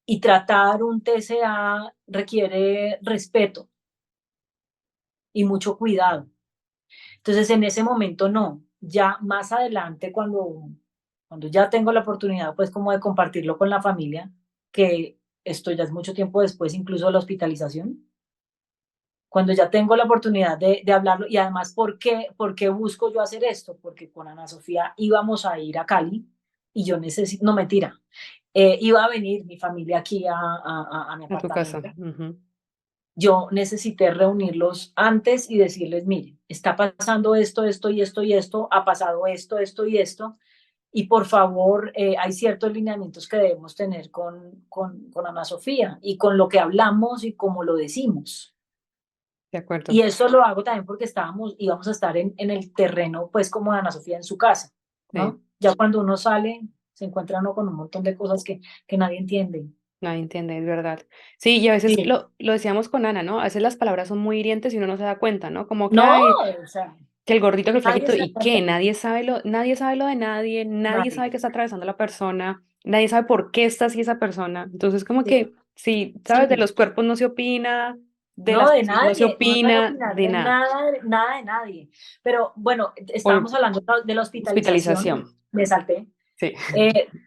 y tratar un TCA requiere respeto y mucho cuidado. Entonces, en ese momento no. Ya más adelante, cuando ya tengo la oportunidad, pues como de compartirlo con la familia, que esto ya es mucho tiempo después, incluso de la hospitalización, cuando ya tengo la oportunidad de hablarlo, y además, por qué busco yo hacer esto? Porque con Ana Sofía íbamos a ir a Cali y yo necesito, no mentira, iba a venir mi familia aquí a mi a tu casa. apartamento. Ujú. Yo necesité reunirlos antes y decirles, miren, está pasando esto, esto y esto y esto, ha pasado esto, esto y esto, y por favor, hay ciertos lineamientos que debemos tener con Ana Sofía y con lo que hablamos y cómo lo decimos. De acuerdo. Y eso lo hago también porque íbamos a estar en el terreno, pues como de Ana Sofía en su casa, Sí, ¿no? Ya cuando uno sale, se encuentra uno con un montón de cosas que nadie entiende. nadie entiende, es verdad. Sí, y a veces Sí. lo decíamos con Ana, ¿no? A veces las palabras son muy hirientes y uno no se da cuenta, ¿no? Como que No, hay o sea, que el gordito, que el nadie flaquito, se da ¿y qué? cuenta. Nadie sabe lo de nadie, nadie Nadie. sabe qué está atravesando la persona, nadie sabe por qué está así esa persona. Entonces, como Sí. que, sí, ¿sabes? De Sí. los cuerpos no se opina, de No, las de personas no se nadie, no se va a opina, opinar de de nada. nada, nada de nadie. Pero bueno, Por estábamos hablando de la hospitalización, hospitalización, me salté. sí,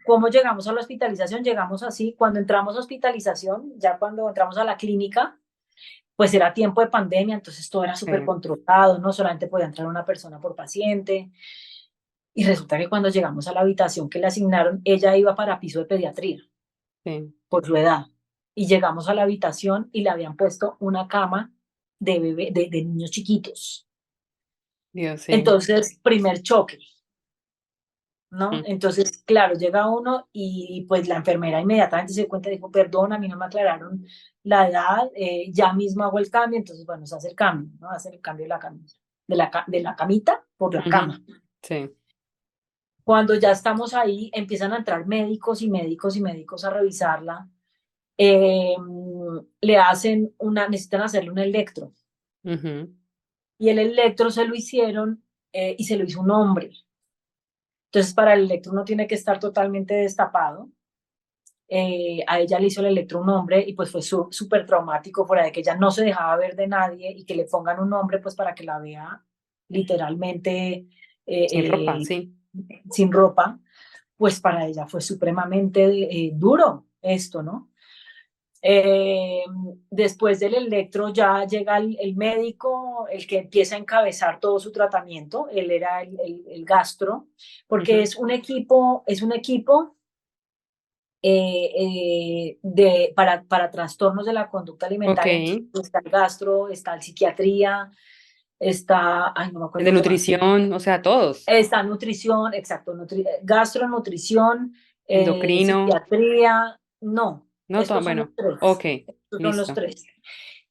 ¿Cómo llegamos a la hospitalización? Llegamos así, cuando entramos a hospitalización, ya cuando entramos a la clínica, pues era tiempo de pandemia, entonces todo era súper sí, controlado, no solamente podía entrar una persona por paciente. Y resulta que cuando llegamos a la habitación que le asignaron, ella iba para piso de pediatría sí. por su edad. Y llegamos a la habitación y le habían puesto una cama de bebé, de niños chiquitos. Dios, sí. Entonces, primer choque, ¿no? Mm, Entonces, claro, llega uno y pues la enfermera inmediatamente se dio cuenta y dijo, perdón, a mí no me aclararon la edad, ya mismo hago el cambio, entonces, bueno, se hace el cambio, ¿no? Hace el cambio de la camisa, de la camita por la ujú, cama. sí. Cuando ya estamos ahí, empiezan a entrar médicos y médicos y médicos a revisarla. eh, Le hacen necesitan hacerle un electro. Ujú, Y el electro se lo hicieron y se lo hizo un hombre. Entonces, para el electro no tiene que estar totalmente destapado. A ella le hizo el electro un hombre y pues fue súper traumático fuera de que ella no se dejaba ver de nadie y que le pongan un hombre pues para que la vea literalmente sin ropa, eh, sí. sin ropa, pues para ella fue supremamente duro esto, ¿no? Eh, Después del electro ya llega el médico, el que empieza a encabezar todo su tratamiento, él era el gastro, porque Ujú, es un equipo para trastornos de la conducta ok. alimentaria. Entonces, está el gastro, está el psiquiatría, está, ay, no me El acuerdo de qué más. nutrición, o sea, todos. Está nutrición, exacto, gastro, nutrición, Endocrino. psiquiatría, no, No, todo, estos son los bueno, ok, tres, estos son los listo. tres.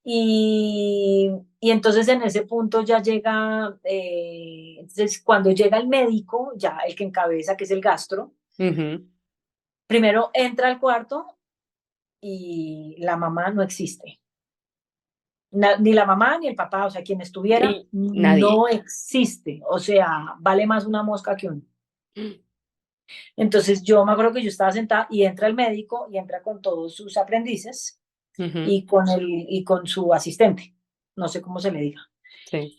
Y entonces en ese punto ya llega, entonces cuando llega el médico, ya el que encabeza, que es el gastro, Ujú, primero entra al cuarto y la mamá no existe. Ni la mamá ni el papá, o sea, quien estuviera, y nadie. no existe. O sea, vale más una mosca que un. Entonces yo me acuerdo que yo estaba sentada y entra el médico y entra con todos sus aprendices Ujú, y con su asistente, no sé cómo se le diga, sí.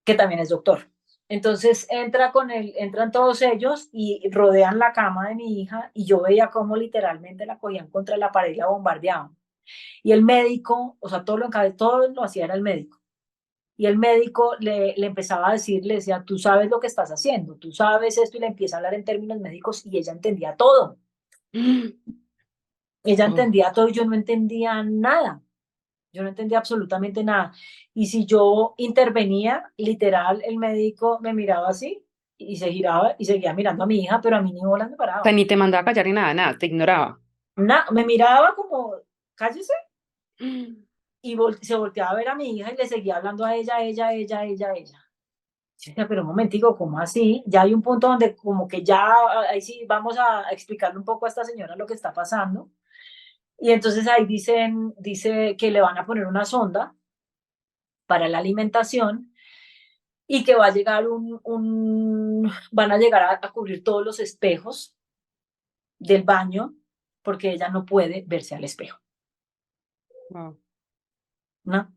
que también es doctor. Entonces entran todos ellos y rodean la cama de mi hija y yo veía cómo literalmente la cogían contra la pared y la bombardeaban. Y el médico, o sea, todo lo hacía era el médico. Y el médico le empezaba a decir, le decía, tú sabes lo que estás haciendo, tú sabes esto, y le empieza a hablar en términos médicos y ella entendía todo. Ella Oh, entendía todo y yo no entendía nada. Yo no entendía absolutamente nada. Y si yo intervenía, literal, el médico me miraba así y se giraba y seguía mirando a mi hija, pero a mí ni bolas me o sea, paraba. ni te mandaba a callar ni nada, nada, te ignoraba. Me miraba como, cállese, y se volteaba a ver a mi hija y le seguía hablando a ella, ella. Yo decía, pero un momentico, ¿cómo así? Ya hay un punto donde como que ya, ahí sí, vamos a explicarle un poco a esta señora lo que está pasando. Y entonces ahí dice que le van a poner una sonda para la alimentación y que va a llegar van a llegar a cubrir todos los espejos del baño porque ella no puede verse al espejo, Wow. ¿no?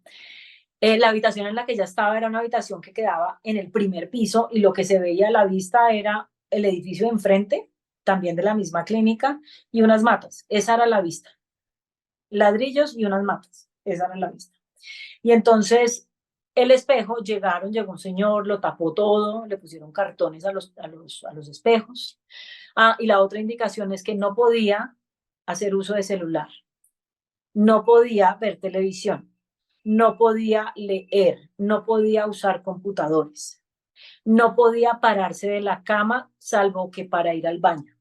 La habitación en la que ella estaba era una habitación que quedaba en el primer piso y lo que se veía a la vista era el edificio de enfrente, también de la misma clínica, y unas matas. Esa era la vista. Ladrillos y unas matas. Esa era la vista. Y entonces el espejo, llegó un señor, lo tapó todo, le pusieron cartones a los espejos. Ah, y la otra indicación es que no podía hacer uso de celular, no podía ver televisión, no podía leer, no podía usar computadores, no podía pararse de la cama salvo que para ir al baño.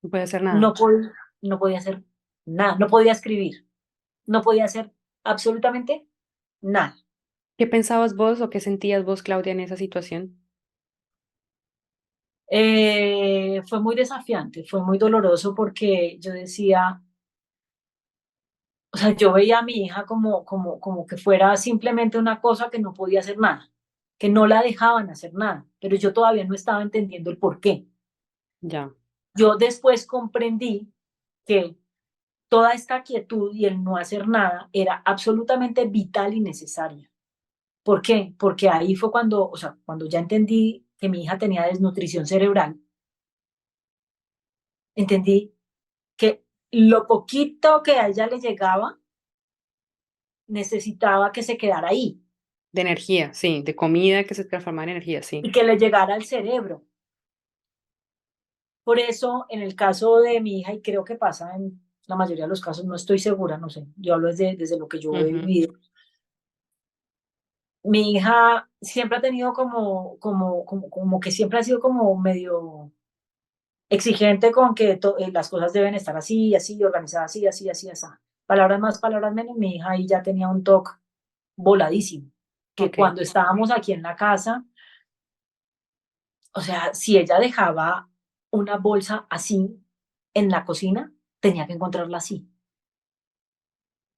No puede hacer No, nada. no podía hacer nada, no podía escribir, no podía hacer absolutamente nada. ¿Qué pensabas vos o qué sentías vos, Claudia, en esa situación? Fue muy desafiante, fue muy doloroso porque yo decía, o sea, yo veía a mi hija como que fuera simplemente una cosa que no podía hacer nada, que no la dejaban hacer nada, pero yo todavía no estaba entendiendo el por qué. Ya. Yo después comprendí que toda esta quietud y el no hacer nada era absolutamente vital y necesaria. ¿Por qué? Porque ahí fue cuando, o sea, cuando ya entendí que mi hija tenía desnutrición cerebral, entendí que lo poquito que a ella le llegaba necesitaba que se quedara ahí De energía, sí, de comida que se transforma en energía, sí. y que le llegara al cerebro. Por eso, en el caso de mi hija, y creo que pasa en la mayoría de los casos, no estoy segura, no sé, yo hablo desde lo que yo he Ujú, vivido, mi hija siempre ha tenido como que siempre ha sido como medio exigente con que las cosas deben estar así, así, organizadas así, así, así, así. Palabras más, palabras menos, mi hija ahí ya tenía un toque voladísimo, que Ok, cuando estábamos aquí en la casa, o sea, si ella dejaba una bolsa así en la cocina, tenía que encontrarla así,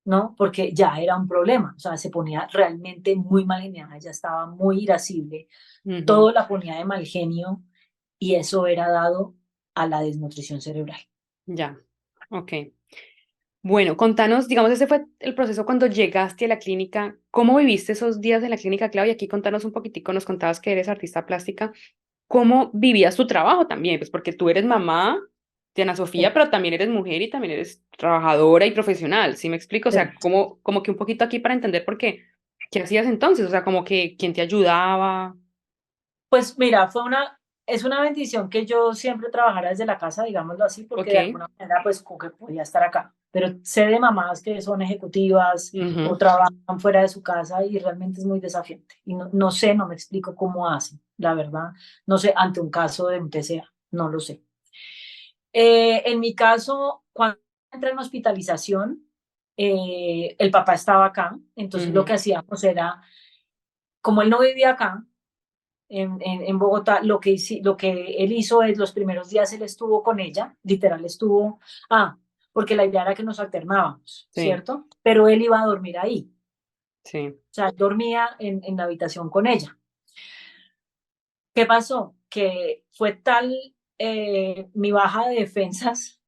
¿no? Porque ya era un problema, o sea, se ponía realmente muy mal geniada, ella estaba muy irascible, ujú, todo la ponía de mal genio y eso era dado a la desnutrición cerebral. ya, ok. Bueno, contanos, digamos, ese fue el proceso cuando llegaste a la clínica. ¿Cómo viviste esos días en la clínica, Claudia? Aquí contanos un poquitico, nos contabas que eres artista plástica. ¿Cómo vivías tu trabajo también? Pues porque tú eres mamá de Ana Sofía, pero también eres mujer y también eres trabajadora y profesional, ¿sí me explico? O sea, como que un poquito aquí para entender por qué. ¿Qué hacías entonces? O sea, como que quién te ayudaba. Pues mira, es una bendición que yo siempre trabajara desde la casa, digámoslo así, porque Ok. de alguna manera pues como que podía estar acá. Pero sé de mamás que son ejecutivas o Ujú, trabajan fuera de su casa y realmente es muy desafiante. Y no sé, no me explico cómo hacen, la verdad. No sé, ante un caso de un TCA, no lo sé. En mi caso, cuando entré en hospitalización, el papá estaba acá, entonces lo ujú, que hacíamos era, como él no vivía acá, en Bogotá, lo que él hizo es los primeros días él estuvo con ella, literal estuvo, porque la idea era que nos alternábamos, sí, ¿cierto? Pero él iba a dormir ahí, sí. o sea, él dormía en la habitación con ella. ¿Qué pasó? Que fue tal mi baja de defensas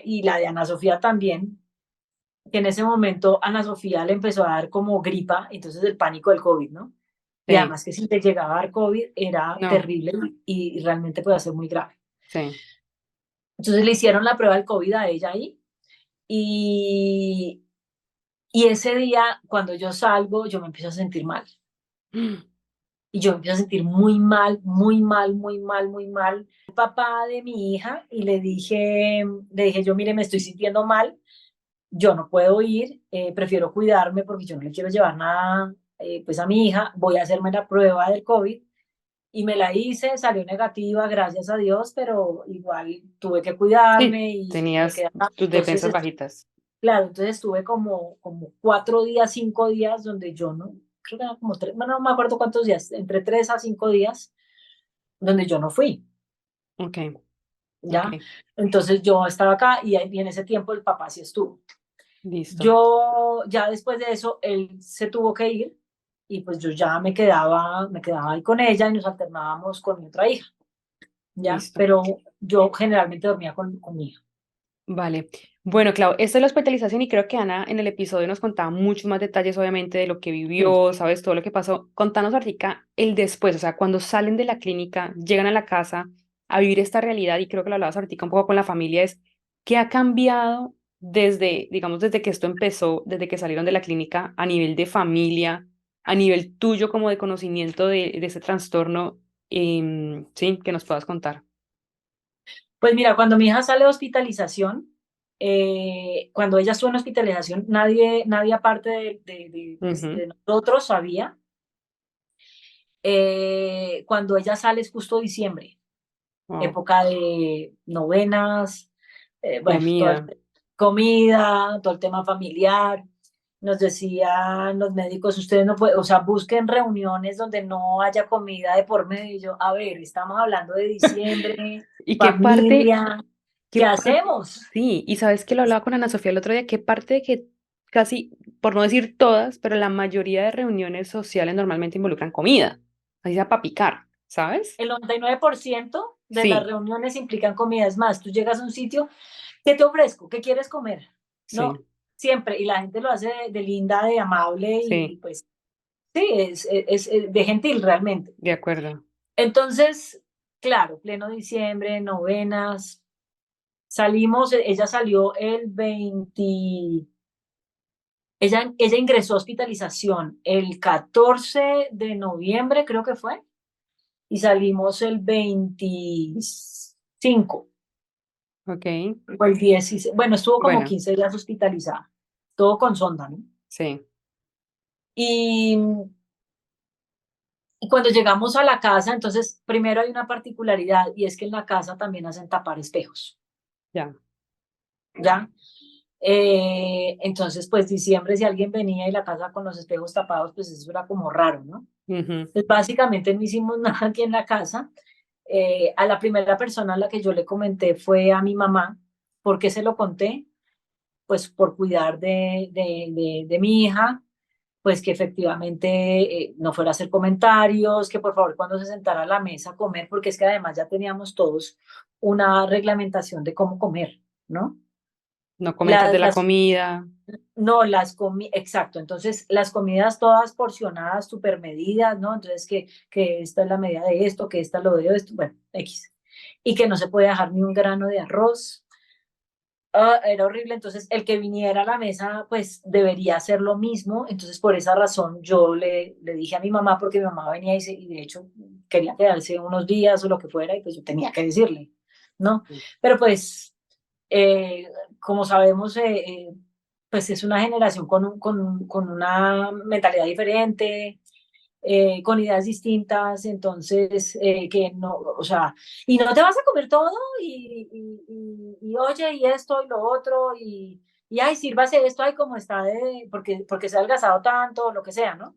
y la de Ana Sofía también, que en ese momento Ana Sofía le empezó a dar como gripa, entonces el pánico del COVID, ¿no? Y Sí, además que si te llegaba a dar COVID era no, terrible y realmente puede ser muy grave. sí. Entonces le hicieron la prueba del COVID a ella ahí y, y ese día cuando yo salgo yo me empiezo a sentir mal y yo me empiezo a sentir muy mal, muy mal, muy mal, muy mal. El papá de mi hija y le dije yo, mire, me estoy sintiendo mal, yo no puedo ir, prefiero cuidarme porque yo no le quiero llevar nada pues a mi hija, voy a hacerme la prueba del COVID y me la hice, salió negativa, gracias a Dios, pero igual tuve que Sí, cuidarme y me tenías quedaba. tus Entonces, defensas bajitas. claro, entonces estuve como 4 días, 5 días donde yo no, creo que eran como tres, bueno, no me acuerdo cuántos días, entre 3 a 5 días donde yo no fui, Ok, ok, ¿ya? Entonces yo estaba acá y en ese tiempo el papá sí estuvo. listo. Yo ya después de eso, él se tuvo que ir y pues yo ya me quedaba ahí con ella y nos alternábamos con mi otra hija, ¿ya? Listo. Pero yo generalmente dormía con mi hija. Vale. Bueno, Clau, esta es la hospitalización y creo que Ana en el episodio nos contaba muchos más detalles, obviamente, de lo que Sí. vivió, sabes, todo lo que pasó. Contanos, Artica, el después, o sea, cuando salen de la clínica, llegan a la casa a vivir esta realidad, y creo que lo hablabas ahorita un poco con la familia, es qué ha cambiado desde, digamos, desde que esto empezó, desde que salieron de la clínica a nivel de familia, a nivel tuyo como de conocimiento de ese trastorno, sí, que nos puedas contar. Pues mira, cuando mi hija sale de hospitalización, cuando ella estuvo en hospitalización, nadie aparte pues, Ujú. de nosotros sabía. Cuando ella sale es justo diciembre, Wow. época de novenas, bueno, Comida. comida, todo el tema familiar. Nos decían los médicos, ustedes no pueden, o sea, busquen reuniones donde no haya comida de por medio. Y yo, a ver, estamos hablando de diciembre, ¿Y familia, qué ¿qué parte? hacemos? Sí, y sabes que lo hablaba con Ana Sofía el otro día, qué parte de que casi, por no decir todas, pero la mayoría de reuniones sociales normalmente involucran comida, así sea para picar, ¿sabes? El 99% de las Sí, reuniones implican comida. Es más, tú llegas a un sitio, ¿qué te ofrezco? ¿Qué quieres comer? No, sí, siempre. Y la gente lo hace de linda, de amable y sí, pues sí, es de gentil realmente. de acuerdo. Entonces, claro, pleno diciembre, novenas, salimos, ella salió el 20, ella ingresó a hospitalización el 14 de noviembre, creo que fue, y salimos el 25 Ok, o el 16, bueno, estuvo como bueno, 15 días hospitalizada, todo con sonda, ¿no? sí, Y, y cuando llegamos a la casa, entonces primero hay una particularidad y es que en la casa también hacen tapar espejos, Ya. ¿ya? Entonces, pues diciembre, si alguien venía y la casa con los espejos tapados, pues eso era como raro, ¿no? Ujú. Entonces, básicamente no hicimos nada aquí en la casa. A la primera persona a la que yo le comenté fue a mi mamá. ¿Por qué se lo conté? Pues por cuidar de mi hija, pues que efectivamente no fuera a hacer comentarios, que por favor cuando se sentara a la mesa a comer, porque es que además ya teníamos todos una reglamentación de cómo comer, ¿no? No comentas de Las, la las comida. no, exacto, entonces las comidas todas porcionadas, super medidas, ¿no? Entonces que esta es la medida de esto, que esta lo de esto, bueno, X. Y que no se puede dejar ni un grano de arroz. Era horrible, entonces el que viniera a la mesa, pues debería hacer lo mismo, entonces por esa razón yo le dije a mi mamá, porque mi mamá venía y de hecho quería quedarse unos días o lo que fuera, y pues yo tenía que decirle, ¿no? Pero pues eh, como sabemos, pues es una generación con una mentalidad diferente, con ideas distintas, entonces, que no, o sea, y no te vas a comer todo, y oye, y esto, y lo otro, ay, sírvase esto, ay, como está porque se ha adelgazado tanto, lo que sea, ¿no?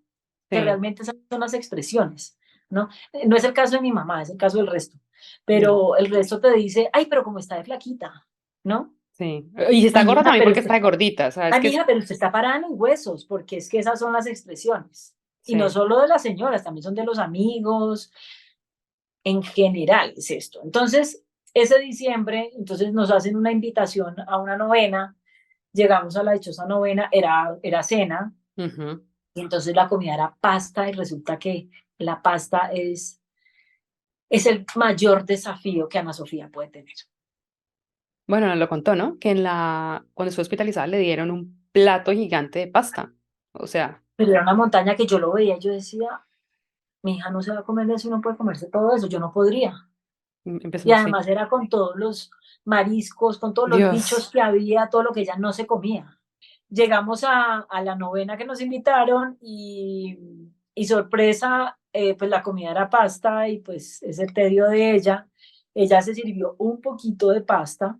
Que Sí, realmente esas son las expresiones, ¿no? No es el caso de mi mamá, es el caso del resto, ya, pero el resto te dice, ay, pero como está de flaquita, ¿no? sí. Y está Ay, gorda mija, también pero porque usted, está gordita, ¿sabes? ay, Que es, mija, pero usted está parada en los huesos, porque es que esas son las expresiones. Y no sí. solo de las señoras, también son de los amigos, en general es esto. Entonces, ese diciembre, entonces nos hacen una invitación a una novena, llegamos a la dichosa novena, era cena, Ujú. y entonces la comida era pasta, y resulta que la pasta es el mayor desafío que Ana Sofía puede tener. Bueno, nos lo contó, ¿no? Que cuando estuvo hospitalizada le dieron un plato gigante de pasta. O sea, Pero era una montaña que yo lo veía, y yo decía, mi hija no se va a comer eso y no puede comerse todo eso, yo no podría. Y empezó así. además era con todos los mariscos, con todos los Dios. bichos que había, todo lo que ella no se comía. Llegamos a la novena que nos invitaron, y sorpresa, pues la comida era pasta, y pues es el tedio de ella. Ella se sirvió un poquito de pasta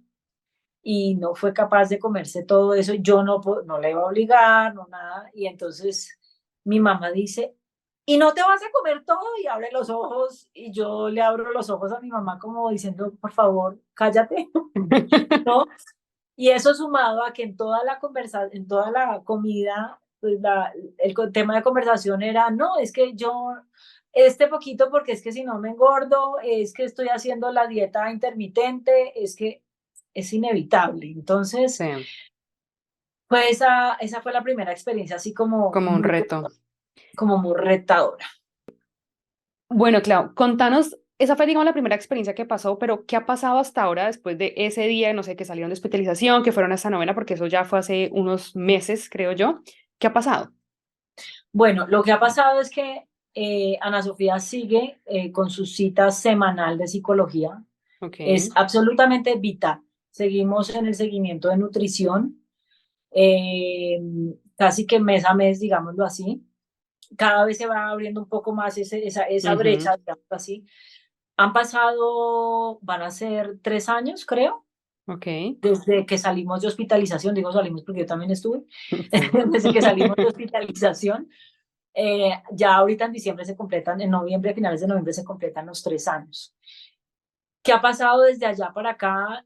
y no fue capaz de comerse todo eso. Yo no la iba a obligar, no nada. Y entonces mi mamá dice, ¿y no te vas a comer todo? Y abre los ojos, y yo le abro los ojos a mi mamá como diciendo, por favor, cállate, ¿no? Y eso sumado a que en toda la comida, pues tema de conversación era, no, es que yo, este poquito, porque es que si no me engordo, es que estoy haciendo la dieta intermitente, es que es inevitable. Entonces, Sí, pues esa fue la primera experiencia así como un reto. como muy retadora. Bueno, Clau, contanos, esa fue, digamos, la primera experiencia que pasó, pero ¿qué ha pasado hasta ahora después de ese día, no sé, que salieron de hospitalización, que fueron a esta novena, porque eso ya fue hace unos meses, creo yo? ¿Qué ha pasado? Bueno, lo que ha pasado es que Ana Sofía sigue con su cita semanal de psicología. Ok. Es absolutamente vital. Seguimos en el seguimiento de nutrición, eh, casi que mes a mes, digámoslo así. Cada vez se va abriendo un poco más esa Ujú. brecha, digamos así. Han pasado, van a ser 3 años, creo, Ok. desde que salimos de hospitalización. Digo salimos porque yo también estuve. Sí. Desde que salimos de hospitalización. Ya ahorita en diciembre se completan, en noviembre, a finales de noviembre se completan los 3 años. ¿Qué ha pasado desde allá para acá?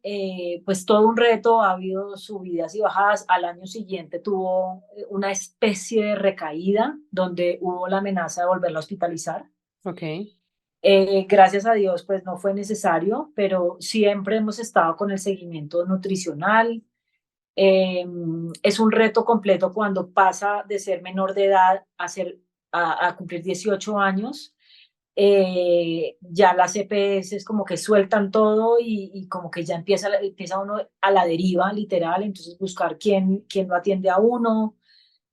Pues todo un reto, ha habido subidas y bajadas. Al año siguiente tuvo una especie de recaída donde hubo la amenaza de volverla a hospitalizar. Ok. Gracias a Dios, pues no fue necesario, pero siempre hemos estado con el seguimiento nutricional. Eh, es un reto completo cuando pasa de ser menor de edad a cumplir 18 años. Ya las EPS es como que sueltan todo, y como que ya empieza uno a la deriva, literal, entonces buscar quién lo atiende a uno,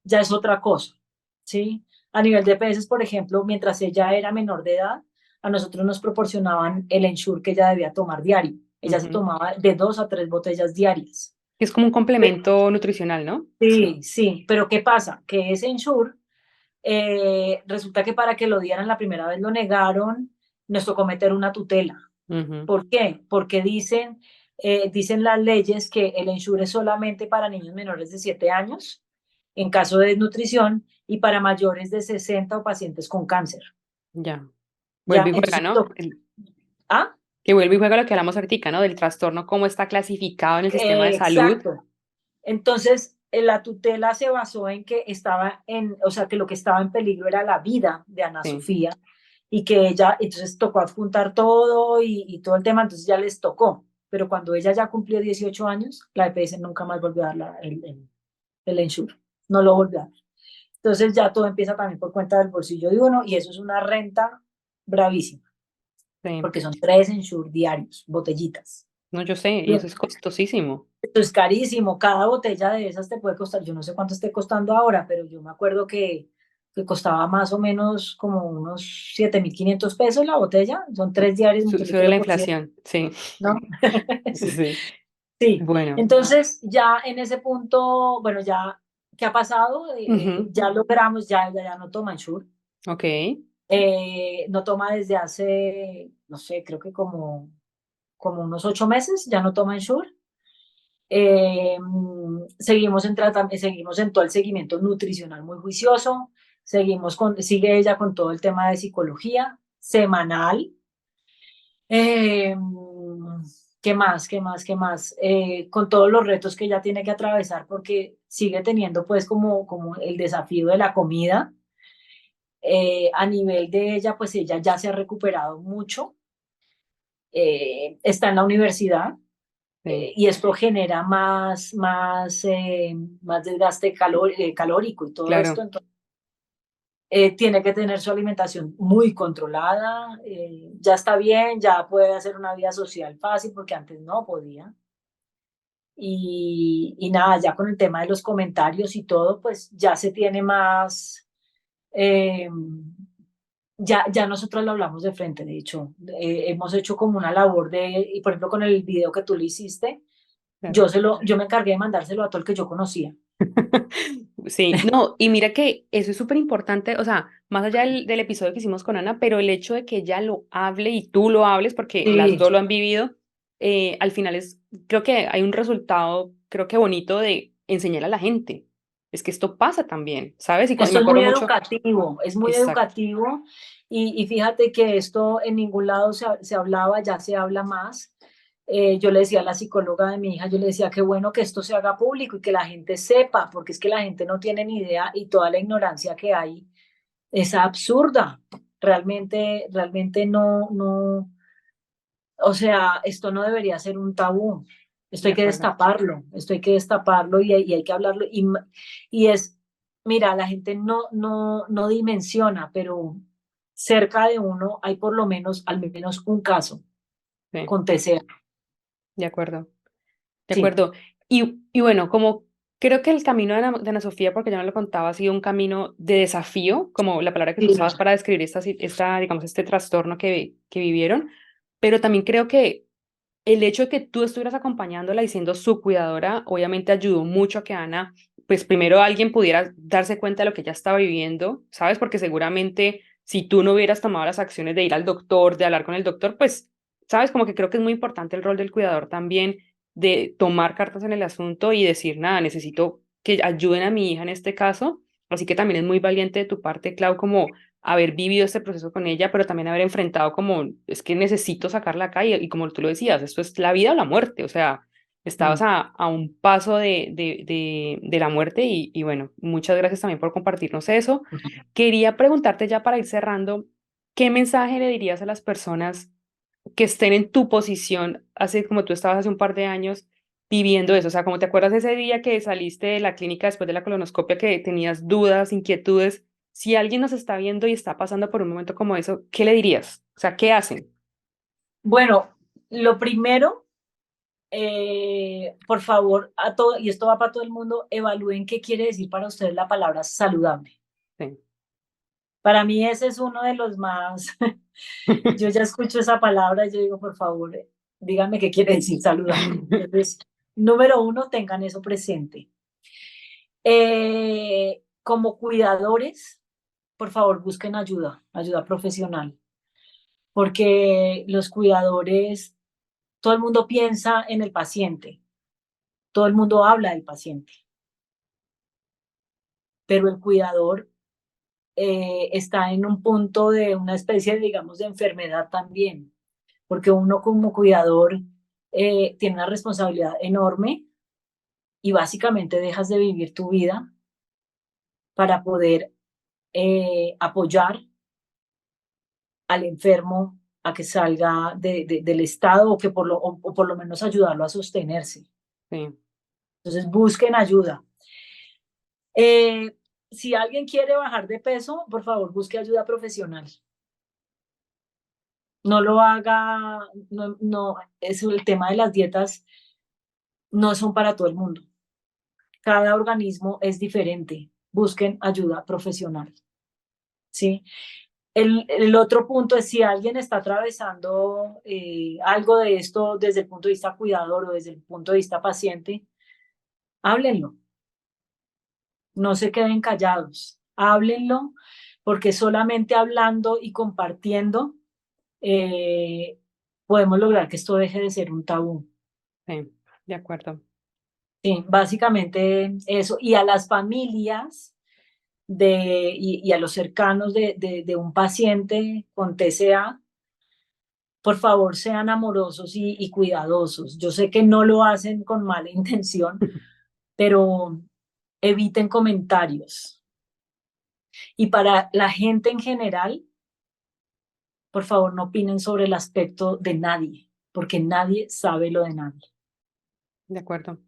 ya es otra cosa, ¿sí? A nivel de EPS, por ejemplo, mientras ella era menor de edad, a nosotros nos proporcionaban el Ensure que ella debía tomar diario. Ella se Ujú. tomaba de 2 a 3 botellas diarias. Es como un complemento nutricional, ¿no? Sí, sí, pero ¿qué pasa? Que ese Ensure Resulta que para que lo dieran la primera vez lo negaron, nos tocó meter una tutela. Ujú, ¿Por qué? Porque dicen las leyes que el Ensure es solamente para niños menores de 7 años en caso de desnutrición y para mayores de 60 o pacientes con cáncer. ya. ¿Ya? Vuelve y juega, Entonces, ¿no? ¿ah? Que vuelve y juega lo que hablamos ahorita, ¿no? Del trastorno, cómo está clasificado en el sistema de salud. Exacto. Entonces, la tutela se basó en que o sea, que lo que estaba en peligro era la vida de Ana Sí, Sofía y que ella, entonces tocó adjuntar todo y todo el tema, entonces ya les tocó. Pero cuando ella ya cumplió 18 años, la EPS nunca más volvió a dar el Ensure, no lo volvió a dar. Entonces ya todo empieza también por cuenta del bolsillo de uno y eso es una renta bravísima, sí. porque son 3 Ensure diarios, botellitas. No, yo sé, y eso es costosísimo. Esto es carísimo, cada botella de esas te puede costar, yo no sé cuánto esté costando ahora, pero yo me acuerdo que costaba más o menos como unos 7.500 pesos la botella, son 3 diarios, Sobre multiplíquelo la por 100, inflación, sí, ¿no? Sí, sí. sí. Bueno, Entonces ya en ese punto, bueno, ya, ¿qué ha pasado? ujú, Ya logramos, ya no toma Ensure, ok, no toma desde hace, no sé, creo que como unos 8 meses, ya no toma Ensure. Seguimos en todo el seguimiento nutricional muy juicioso, sigue ella con todo el tema de psicología semanal. Eh, ¿Qué más? ¿Qué más? ¿Qué más? Con todos los retos que ella tiene que atravesar porque sigue teniendo pues como el desafío de la comida. A nivel de ella, pues ella ya se ha recuperado mucho, está en la universidad, sí, y esto genera más desgaste calórico y todo esto, claro. entonces tiene que tener su alimentación muy controlada, ya está bien, ya puede hacer una vida social fácil porque antes no podía. Y nada, ya con el tema de los comentarios y todo, pues ya se tiene más, eh, ya nosotros lo hablamos de frente, de hecho, hemos hecho como una labor y por ejemplo con el video que tú le hiciste, Claro. yo me encargué de mandárselo a todo el que yo conocía. Sí, no, y mira que eso es súper importante, o sea, más allá del episodio que hicimos con Ana, pero el hecho de que ella lo hable y tú lo hables, porque las Sí, dos lo han vivido, al final creo que hay un resultado, creo que bonito de enseñar a la gente. Es que esto pasa también, ¿sabes? Y me esto acuerdo mucho, es muy exacto, educativo y fíjate que esto en ningún lado se hablaba, ya se habla más. Yo le decía a la psicóloga de mi hija, yo le decía, qué bueno que esto se haga público y que la gente sepa, porque es que la gente no tiene ni idea y toda la ignorancia que hay es absurda. Realmente no, o sea, esto no debería ser un tabú. de acuerdo. Esto hay que destaparlo y hay que hablarlo. Y es, mira, la gente no dimensiona, pero cerca de uno hay por lo menos, al menos un caso Sí, con TCA. de acuerdo. De Sí, acuerdo. Y bueno, como creo que el camino de Ana Sofía, porque ya no lo contaba, ha sido un camino de desafío, como la palabra que tú sí. usabas para describir digamos, este trastorno que vivieron, pero también creo que el hecho de que tú estuvieras acompañándola y siendo su cuidadora, obviamente ayudó mucho a que Ana, pues primero alguien pudiera darse cuenta de lo que ella estaba viviendo, ¿sabes? Porque seguramente si tú no hubieras tomado las acciones de ir al doctor, de hablar con el doctor, pues, ¿sabes? Como que creo que es muy importante el rol del cuidador también de tomar cartas en el asunto y decir, nada, necesito que ayuden a mi hija en este caso. Así que también es muy valiente de tu parte, Clau, como haber vivido este proceso con ella, pero también haber enfrentado como, es que necesito sacarla acá y como tú lo decías, esto es la vida o la muerte, o sea, estabas Mm. a un paso de la muerte y bueno, muchas gracias también por compartirnos eso. Quería preguntarte ya para ir cerrando, ¿qué mensaje le dirías a las personas que estén en tu posición, así como tú estabas hace un par de años viviendo eso? O sea, como te acuerdas ese día que saliste de la clínica después de la colonoscopia, que tenías dudas, inquietudes, si alguien nos está viendo y está pasando por un momento como eso, ¿qué le dirías? O sea, ¿qué hacen? Bueno, lo primero, por favor, a todo, y esto va para todo el mundo, evalúen qué quiere decir para ustedes la palabra saludable. Sí. Para mí ese es uno de los más, yo ya escucho esa palabra y yo digo, por favor, díganme qué quiere decir saludable. Entonces, número uno, tengan eso presente. Como cuidadores, por favor, busquen ayuda, ayuda profesional, porque los cuidadores, todo el mundo piensa en el paciente, todo el mundo habla del paciente, pero el cuidador está en un punto de una especie, digamos, de enfermedad también, porque uno como cuidador tiene una responsabilidad enorme y básicamente dejas de vivir tu vida para poder apoyar al enfermo a que salga del estado o que o por lo menos ayudarlo a sostenerse. Sí, Entonces busquen ayuda. Eh, si alguien quiere bajar de peso, por favor busque ayuda profesional. No lo haga, no, no, es el tema de las dietas no son para todo el mundo. Cada organismo es diferente. Busquen ayuda profesional, ¿sí? El otro punto es si alguien está atravesando algo de esto desde el punto de vista cuidador o desde el punto de vista paciente, háblenlo, no se queden callados, háblenlo, porque solamente hablando y compartiendo eh, podemos lograr que esto deje de ser un tabú. sí, de acuerdo. Sí, básicamente eso. Y a las familias y a los cercanos de un paciente con TCA, por favor sean amorosos y cuidadosos. Yo sé que no lo hacen con mala intención, pero eviten comentarios. Y para la gente en general, por favor no opinen sobre el aspecto de nadie, porque nadie sabe lo de nadie. De acuerdo.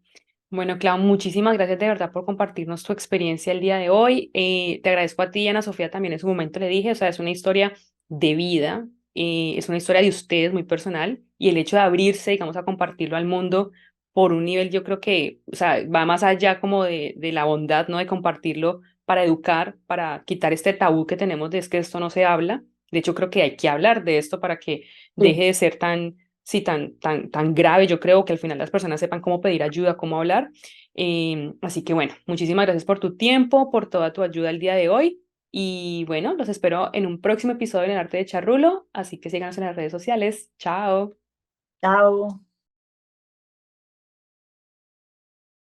Bueno, Clau, muchísimas gracias de verdad por compartirnos tu experiencia el día de hoy. Te agradezco a ti y a Ana Sofía también en su momento le dije, o sea, es una historia de vida, es una historia de ustedes muy personal y el hecho de abrirse, digamos, a compartirlo al mundo por un nivel, yo creo que, o sea, va más allá como de la bondad, ¿no? De compartirlo para educar, para quitar este tabú que tenemos de es que esto no se habla. De hecho, creo que hay que hablar de esto para que deje Sí. de ser tan sí, tan grave. Yo creo que al final las personas sepan cómo pedir ayuda, cómo hablar. Así que bueno, muchísimas gracias por tu tiempo, por toda tu ayuda el día de hoy. Y bueno, los espero en un próximo episodio en el Arte de Charrulo. Así que síganos en las redes sociales. Chao. Chao.